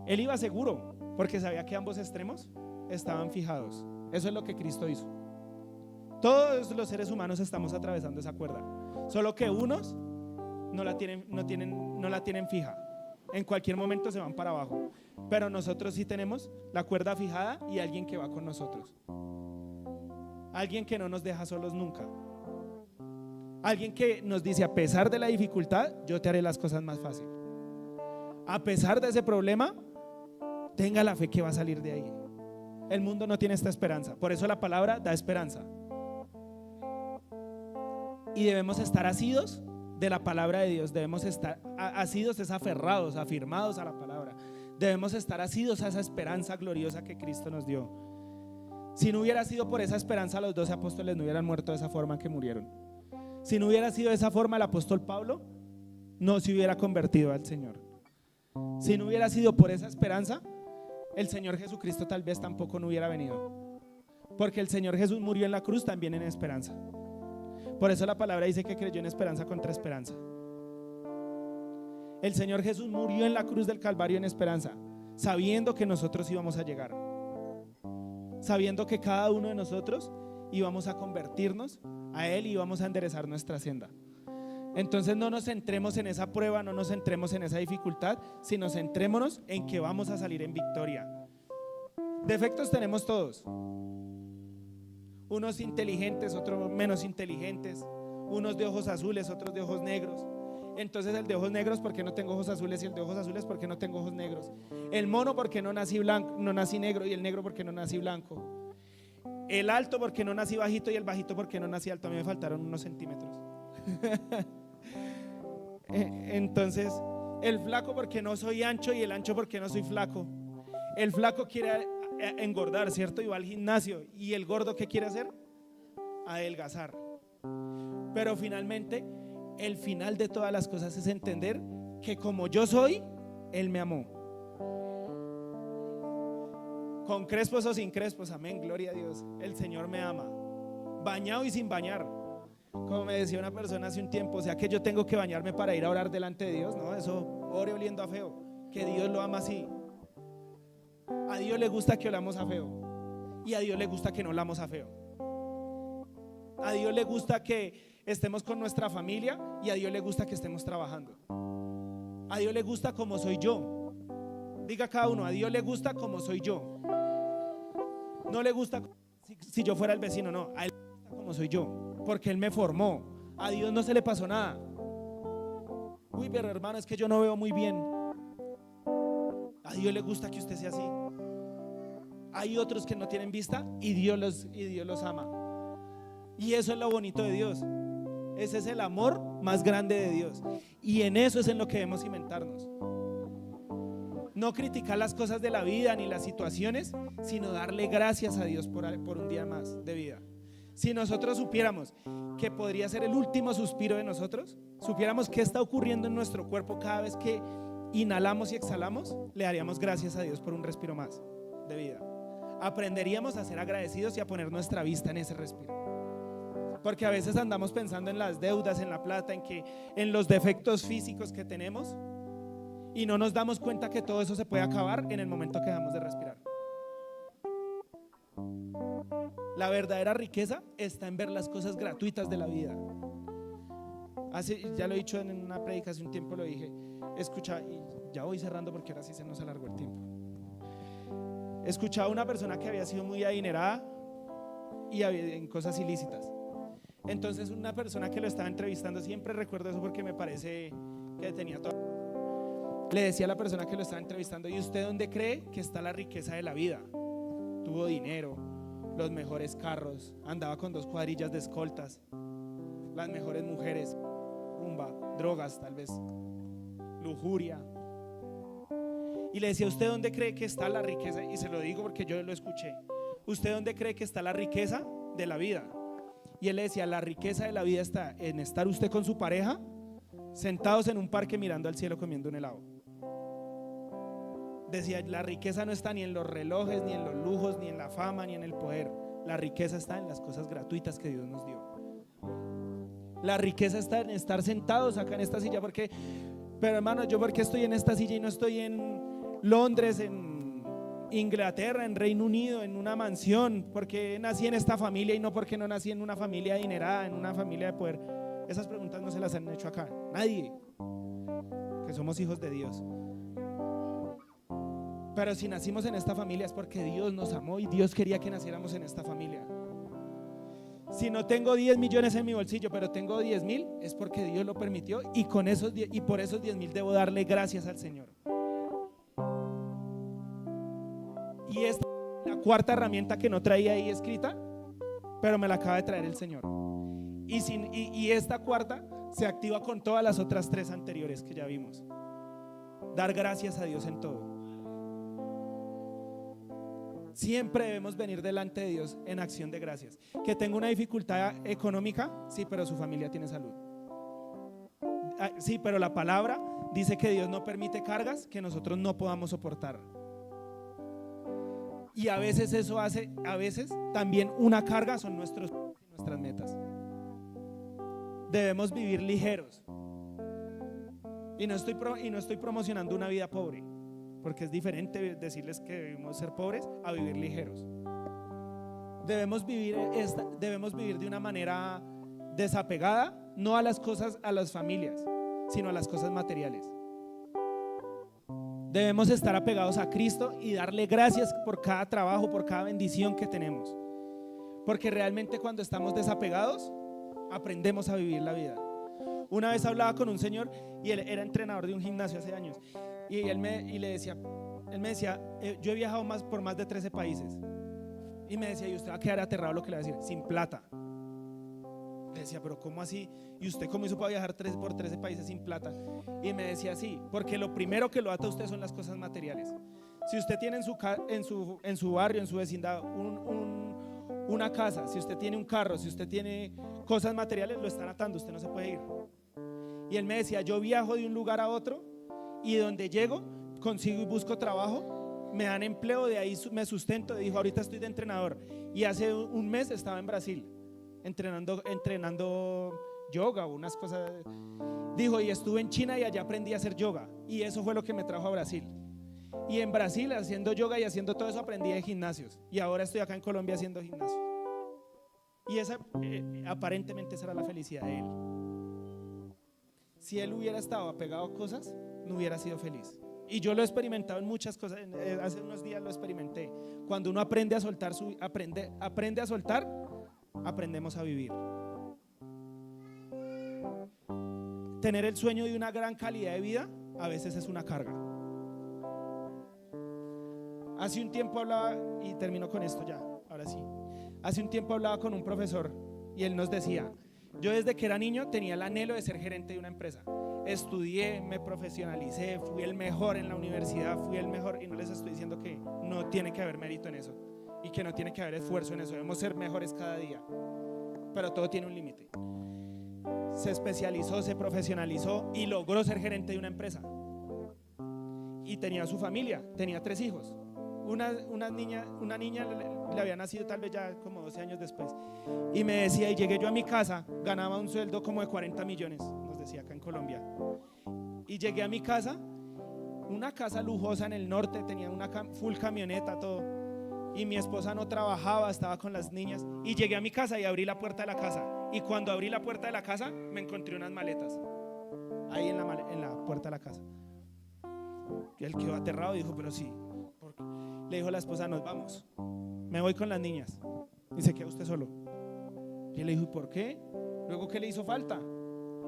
[SPEAKER 1] Él iba seguro porque sabía que ambos extremos estaban fijados. Eso es lo que Cristo hizo. Todos los seres humanos estamos atravesando esa cuerda, solo que unos no la tienen fija. En cualquier momento se van para abajo, pero nosotros sí tenemos la cuerda fijada y alguien que va con nosotros, alguien que no nos deja solos nunca, alguien que nos dice: a pesar de la dificultad, yo te haré las cosas más fácil. A pesar de ese problema, tenga la fe que va a salir de ahí. El mundo no tiene esta esperanza, por eso la palabra da esperanza. Y debemos estar asidos de la palabra de Dios, debemos estar asidos, aferrados, afirmados a la palabra. Debemos estar asidos a esa esperanza gloriosa que Cristo nos dio. Si no hubiera sido por esa esperanza, los 12 apóstoles no hubieran muerto de esa forma que murieron. Si no hubiera sido de esa forma, el apóstol Pablo no se hubiera convertido al Señor. Si no hubiera sido por esa esperanza, el Señor Jesucristo tal vez tampoco no hubiera venido, porque el Señor Jesús murió en la cruz también en esperanza. Por eso la palabra dice que creyó en esperanza contra esperanza. El Señor Jesús murió en la cruz del Calvario en esperanza, sabiendo que nosotros íbamos a llegar, sabiendo que cada uno de nosotros íbamos a convertirnos a Él y íbamos a enderezar nuestra senda. Entonces no nos centremos en esa prueba, no nos centremos en esa dificultad, sino centrémonos en que vamos a salir en victoria. Defectos tenemos todos, unos inteligentes, otros menos inteligentes, unos de ojos azules, otros de ojos negros. Entonces el de ojos negros porque no tengo ojos azules, y el de ojos azules porque no tengo ojos negros. El mono porque no nací blanco, no nací negro, y el negro porque no nací blanco. El alto porque no nací bajito, y el bajito porque no nací alto. A mí me faltaron unos centímetros. Entonces el flaco porque no soy ancho, y el ancho porque no soy flaco. El flaco quiere engordar, ¿cierto? Y va al gimnasio. ¿Y el gordo qué quiere hacer? Adelgazar. Pero finalmente, el final de todas las cosas es entender que como yo soy, Él me amó. Con crespos o sin crespos, amén, gloria a Dios. El Señor me ama, bañado y sin bañar. Como me decía una persona hace un tiempo, o sea que yo tengo que bañarme para ir a orar delante de Dios. No, eso ore oliendo a feo, que Dios lo ama así. A Dios le gusta que olamos a feo, y a Dios le gusta que no olamos a feo. A Dios le gusta que estemos con nuestra familia, y a Dios le gusta que estemos trabajando. A Dios le gusta como soy yo. Diga cada uno: a Dios le gusta como soy yo. No le gusta si yo fuera el vecino, no. A Él le gusta como soy yo, porque Él me formó. A Dios no se le pasó nada. Uy, pero hermano, es que yo no veo muy bien. A Dios le gusta que usted sea así. Hay otros que no tienen vista y Dios los ama. Y eso es lo bonito de Dios. Ese es el amor más grande de Dios. Y en eso es en lo que debemos cimentarnos. No criticar las cosas de la vida ni las situaciones, sino darle gracias a Dios por un día más de vida. Si nosotros supiéramos que podría ser el último suspiro de nosotros, supiéramos qué está ocurriendo en nuestro cuerpo cada vez que inhalamos y exhalamos, le daríamos gracias a Dios por un respiro más de vida. Aprenderíamos a ser agradecidos y a poner nuestra vista en ese respiro. Porque a veces andamos pensando en las deudas, en la plata, en los defectos físicos que tenemos, y no nos damos cuenta que todo eso se puede acabar en el momento que dejamos de respirar. La verdadera riqueza está en ver las cosas gratuitas de la vida. Ya lo he dicho en una predica hace un tiempo, lo dije. Escucha, y ya voy cerrando porque ahora sí se nos alargó el tiempo. Escuchaba a una persona que había sido muy adinerada y en cosas ilícitas. Entonces una persona que lo estaba entrevistando, siempre recuerdo eso porque me parece que tenía todo. Le decía a la persona que lo estaba entrevistando: ¿y usted dónde cree que está la riqueza de la vida? Tuvo dinero, los mejores carros, andaba con 2 cuadrillas de escoltas, las mejores mujeres, rumba, drogas tal vez, lujuria. Y le decía: ¿usted dónde cree que está la riqueza? Y se lo digo porque yo lo escuché. ¿usted dónde cree que está la riqueza de la vida? Y él le decía, la riqueza de la vida está en estar usted con su pareja, sentados en un parque mirando al cielo comiendo un helado. Decía, la riqueza no está ni en los relojes, ni en los lujos, ni en la fama, ni en el poder. La riqueza está en las cosas gratuitas que Dios nos dio. La riqueza está en estar sentados acá en esta silla. Pero hermano, yo porque estoy en esta silla y no estoy en Londres, en Inglaterra, en Reino Unido, en una mansión, porque nací en esta familia y no porque no nací en una familia adinerada, en una familia de poder. Esas preguntas no se las han hecho acá nadie, que somos hijos de Dios. Pero si nacimos en esta familia es porque Dios nos amó y Dios quería que naciéramos en esta familia. Si no tengo 10 millones en mi bolsillo, pero tengo 10,000, es porque Dios lo permitió, y por esos 10,000 debo darle gracias al Señor. Y esta es la cuarta herramienta que no traía ahí escrita, pero me la acaba de traer el Señor. Y esta cuarta se activa con todas las otras 3 anteriores que ya vimos. Dar gracias a Dios en todo. Siempre debemos venir delante de Dios en acción de gracias. Que tengo una dificultad económica, sí, pero su familia tiene salud. Sí, pero la palabra dice que Dios no permite cargas que nosotros no podamos soportar. Y a veces eso hace, a veces también una carga son nuestras metas. Debemos vivir ligeros. Y no estoy promocionando una vida pobre, porque es diferente decirles que debemos ser pobres a vivir ligeros. Debemos vivir de una manera desapegada, no a las cosas, a las familias, sino a las cosas materiales. Debemos estar apegados a Cristo y darle gracias por cada trabajo, por cada bendición que tenemos. Porque realmente cuando estamos desapegados, aprendemos a vivir la vida. Una vez hablaba con un señor y él era entrenador de un gimnasio hace años. Y él me decía, yo he viajado por más de 13 países. Y me decía, y usted va a quedar aterrado lo que le va a decir, sin plata. Le decía, pero ¿cómo así? ¿Y usted cómo hizo para viajar por 13 países sin plata? Y me decía, sí, porque lo primero que lo ata a usted son las cosas materiales. Si usted tiene en su barrio, en su vecindad, una casa, si usted tiene un carro, si usted tiene cosas materiales, lo están atando, usted no se puede ir. Y él me decía, yo viajo de un lugar a otro y donde llego, consigo y busco trabajo, me dan empleo, de ahí me sustento. Dijo, ahorita estoy de entrenador y hace un mes estaba en Brasil entrenando yoga o unas cosas. Dijo, y estuve en China y allá aprendí a hacer yoga, y eso fue lo que me trajo a Brasil. Y en Brasil, haciendo yoga y haciendo todo eso, aprendí de gimnasios, y ahora estoy acá en Colombia haciendo gimnasios. Y aparentemente esa era la felicidad de él. Si él hubiera estado apegado a cosas, no hubiera sido feliz. Y yo lo he experimentado en muchas cosas. Hace unos días lo experimenté. Cuando uno aprende a soltar, aprende a soltar, aprendemos a vivir. Tener el sueño de una gran calidad de vida a veces es una carga. Hace un tiempo hablaba, y termino con esto ya, ahora sí. Hace un tiempo hablaba con un profesor y él nos decía, yo desde que era niño tenía el anhelo de ser gerente de una empresa. Estudié, me profesionalicé, fui el mejor en la universidad, fui el mejor, y no les estoy diciendo que no tiene que haber mérito en eso y que no tiene que haber esfuerzo en eso, debemos ser mejores cada día, pero todo tiene un límite. Se especializó, se profesionalizó y logró ser gerente de una empresa. Y tenía su familia, tenía 3 hijos. Una niña le había nacido tal vez ya como 12 años después. Y me decía, y llegué yo a mi casa, ganaba un sueldo como de 40 millones, nos decía acá en Colombia. Y llegué a mi casa, una casa lujosa en el norte, tenía una full camioneta, todo. Y mi esposa no trabajaba, estaba con las niñas. Y llegué a mi casa y abrí la puerta de la casa. Y cuando abrí la puerta de la casa, me encontré unas maletas ahí en la puerta de la casa. Y él quedó aterrado y dijo, pero sí. Le dijo a la esposa, nos vamos, me voy con las niñas. Y se queda usted solo. Y él le dijo, ¿y por qué? Luego, ¿qué le hizo falta?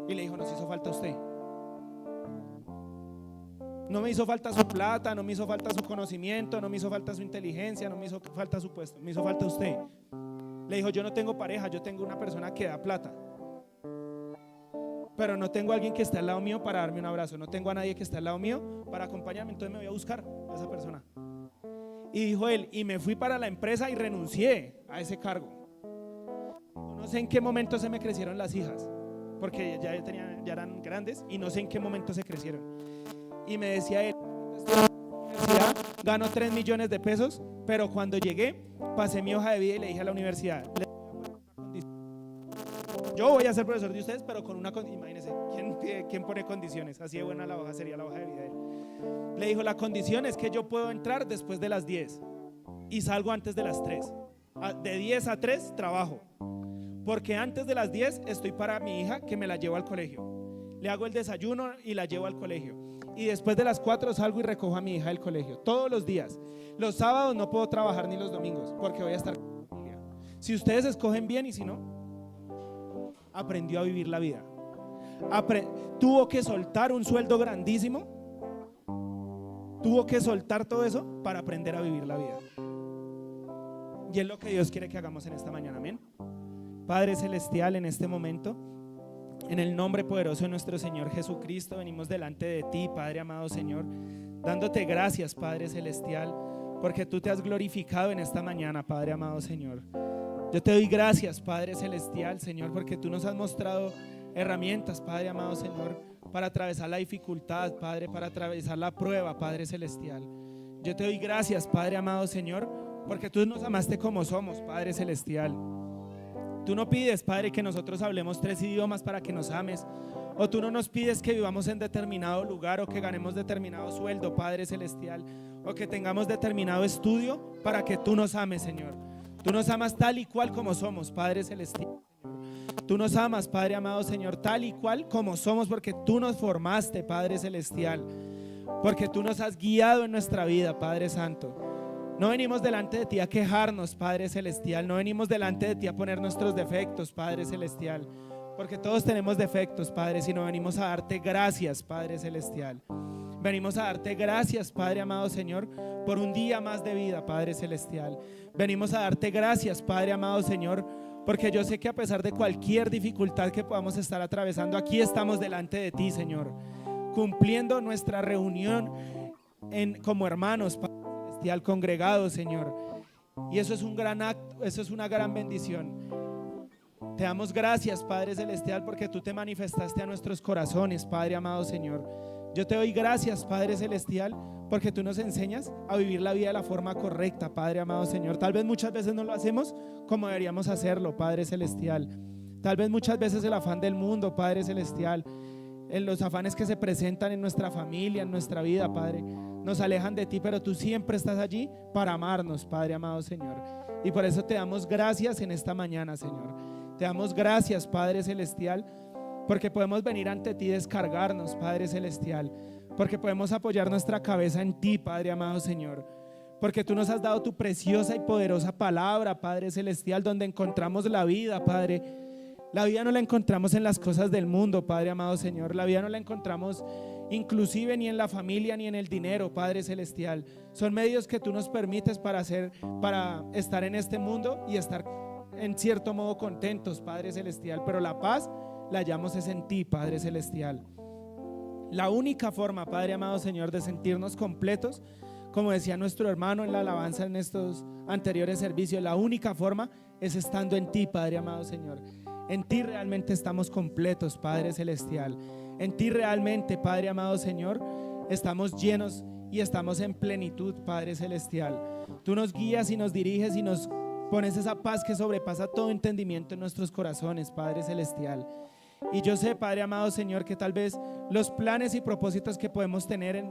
[SPEAKER 1] Y le dijo, nos hizo falta usted. No me hizo falta su plata, no me hizo falta su conocimiento, no me hizo falta su inteligencia, no me hizo falta su puesto, me hizo falta usted. Le dijo, yo no tengo pareja, yo tengo una persona que da plata, pero no tengo a alguien que esté al lado mío para darme un abrazo, no tengo a nadie que esté al lado mío para acompañarme, entonces me voy a buscar a esa persona. Y dijo él, y me fui para la empresa y renuncié a ese cargo. No sé en qué momento se me crecieron las hijas, porque ya eran grandes y no sé en qué momento se crecieron. Y me decía él, gano 3 millones de pesos, pero cuando llegué, pasé mi hoja de vida y le dije a la universidad, yo voy a ser profesor de ustedes, pero con una condición. Imagínense, ¿quién pone condiciones? Así de buena la hoja sería la hoja de vida de él. Le dijo, la condición es que yo puedo entrar después de las 10 y salgo antes de las 3. De 10 a 3 trabajo, porque antes de las 10 estoy para mi hija, que me la llevo al colegio. Le hago el desayuno y la llevo al colegio. Y después de las 4 salgo y recojo a mi hija del colegio, todos los días. Los sábados no puedo trabajar ni los domingos, porque voy a estar con mi familia. Si ustedes escogen bien y si no, aprendió a vivir la vida. Tuvo que soltar un sueldo grandísimo, tuvo que soltar todo eso para aprender a vivir la vida. Y es lo que Dios quiere que hagamos en esta mañana, amén. Padre Celestial, en este momento, en el nombre poderoso de nuestro Señor Jesucristo, venimos delante de ti, Padre amado Señor, dándote gracias, Padre Celestial, porque tú te has glorificado en esta mañana, Padre amado Señor. Yo te doy gracias, Padre Celestial, Señor, porque tú nos has mostrado herramientas, Padre amado Señor, para atravesar la dificultad, Padre, para atravesar la prueba, Padre Celestial. Yo te doy gracias, Padre amado Señor, porque tú nos amaste como somos, Padre Celestial. Tú no pides, Padre, que nosotros hablemos 3 idiomas para que nos ames, o tú no nos pides que vivamos en determinado lugar o que ganemos determinado sueldo, Padre Celestial, o que tengamos determinado estudio para que tú nos ames, Señor. Tú nos amas tal y cual como somos, Padre Celestial. Tú nos amas, Padre amado Señor, tal y cual como somos, porque tú nos formaste, Padre Celestial, porque tú nos has guiado en nuestra vida, Padre Santo. No venimos delante de ti a quejarnos, Padre Celestial. No venimos delante de ti a poner nuestros defectos, Padre Celestial, porque todos tenemos defectos, Padre, sino venimos a darte gracias, Padre Celestial. Venimos a darte gracias, Padre amado Señor, por un día más de vida, Padre Celestial. Venimos a darte gracias, Padre amado Señor, porque yo sé que a pesar de cualquier dificultad que podamos estar atravesando, aquí estamos delante de ti, Señor, cumpliendo nuestra reunión como hermanos, Padre Celestial, congregados, Señor. Y eso es un gran acto, eso es una gran bendición. Te damos gracias, Padre Celestial, porque tú te manifestaste a nuestros corazones, Padre amado Señor. Yo te doy gracias, Padre Celestial, porque tú nos enseñas a vivir la vida de la forma correcta, Padre amado Señor. Tal vez muchas veces no lo hacemos como deberíamos hacerlo, Padre Celestial. Tal vez muchas veces el afán del mundo, Padre Celestial, en los afanes que se presentan en nuestra familia, en nuestra vida, Padre, nos alejan de ti, pero tú siempre estás allí para amarnos, Padre amado Señor. Y por eso te damos gracias en esta mañana, Señor. Te damos gracias, Padre Celestial, porque podemos venir ante ti y descargarnos, Padre Celestial, porque podemos apoyar nuestra cabeza en ti, Padre amado Señor, porque tú nos has dado tu preciosa y poderosa palabra, Padre Celestial, donde encontramos la vida, Padre. La vida no la encontramos en las cosas del mundo, Padre amado Señor. La vida no la encontramos inclusive ni en la familia ni en el dinero, Padre Celestial. Son medios que tú nos permites para estar en este mundo y estar en cierto modo contentos, Padre Celestial, pero la paz la hallamos es en ti, Padre Celestial. La única forma, Padre amado Señor, de sentirnos completos, como decía nuestro hermano en la alabanza en estos anteriores servicios, la única forma es estando en ti, Padre amado Señor. En ti realmente estamos completos, Padre Celestial. En ti realmente, Padre amado Señor, estamos llenos y estamos en plenitud, Padre Celestial. Tú nos guías y nos diriges y nos pones esa paz que sobrepasa todo entendimiento en nuestros corazones, Padre Celestial. Y yo sé, Padre amado Señor, que tal vez los planes y propósitos que podemos tener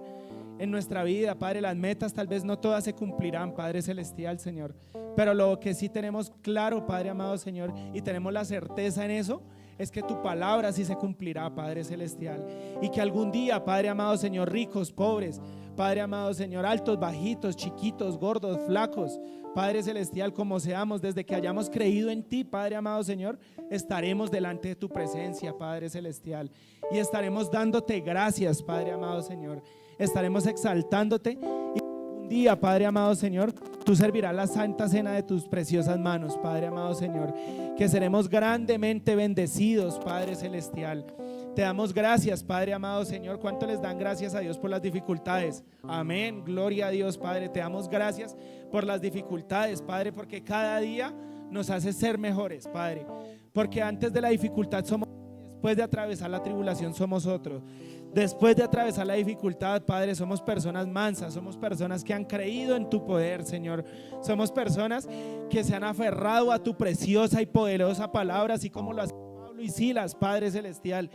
[SPEAKER 1] en nuestra vida, Padre, las metas tal vez no todas se cumplirán, Padre Celestial, Señor, pero lo que sí tenemos claro, Padre amado Señor, y tenemos la certeza en eso, es que tu palabra sí se cumplirá, Padre Celestial, y que algún día, Padre amado Señor, ricos, pobres, Padre amado Señor, altos, bajitos, chiquitos, gordos, flacos, Padre Celestial, como seamos, desde que hayamos creído en ti, Padre amado Señor, estaremos delante de tu presencia, Padre Celestial, y estaremos dándote gracias, Padre amado Señor. Estaremos exaltándote y un día, Padre amado Señor, tú servirás la santa cena de tus preciosas manos, Padre amado Señor, que seremos grandemente bendecidos, Padre Celestial. Te damos gracias, Padre amado Señor. ¿Cuánto les dan gracias a Dios por las dificultades? Amén, gloria a Dios, Padre. Te damos gracias por las dificultades, Padre, porque cada día nos hace ser mejores, Padre. Porque antes de la dificultad somos, después de atravesar la tribulación somos otros. Después de atravesar la dificultad, Padre, somos personas mansas, somos personas que han creído en tu poder, Señor. Somos personas que se han aferrado a tu preciosa y poderosa palabra, así como lo hace Pablo y Silas, Padre celestial.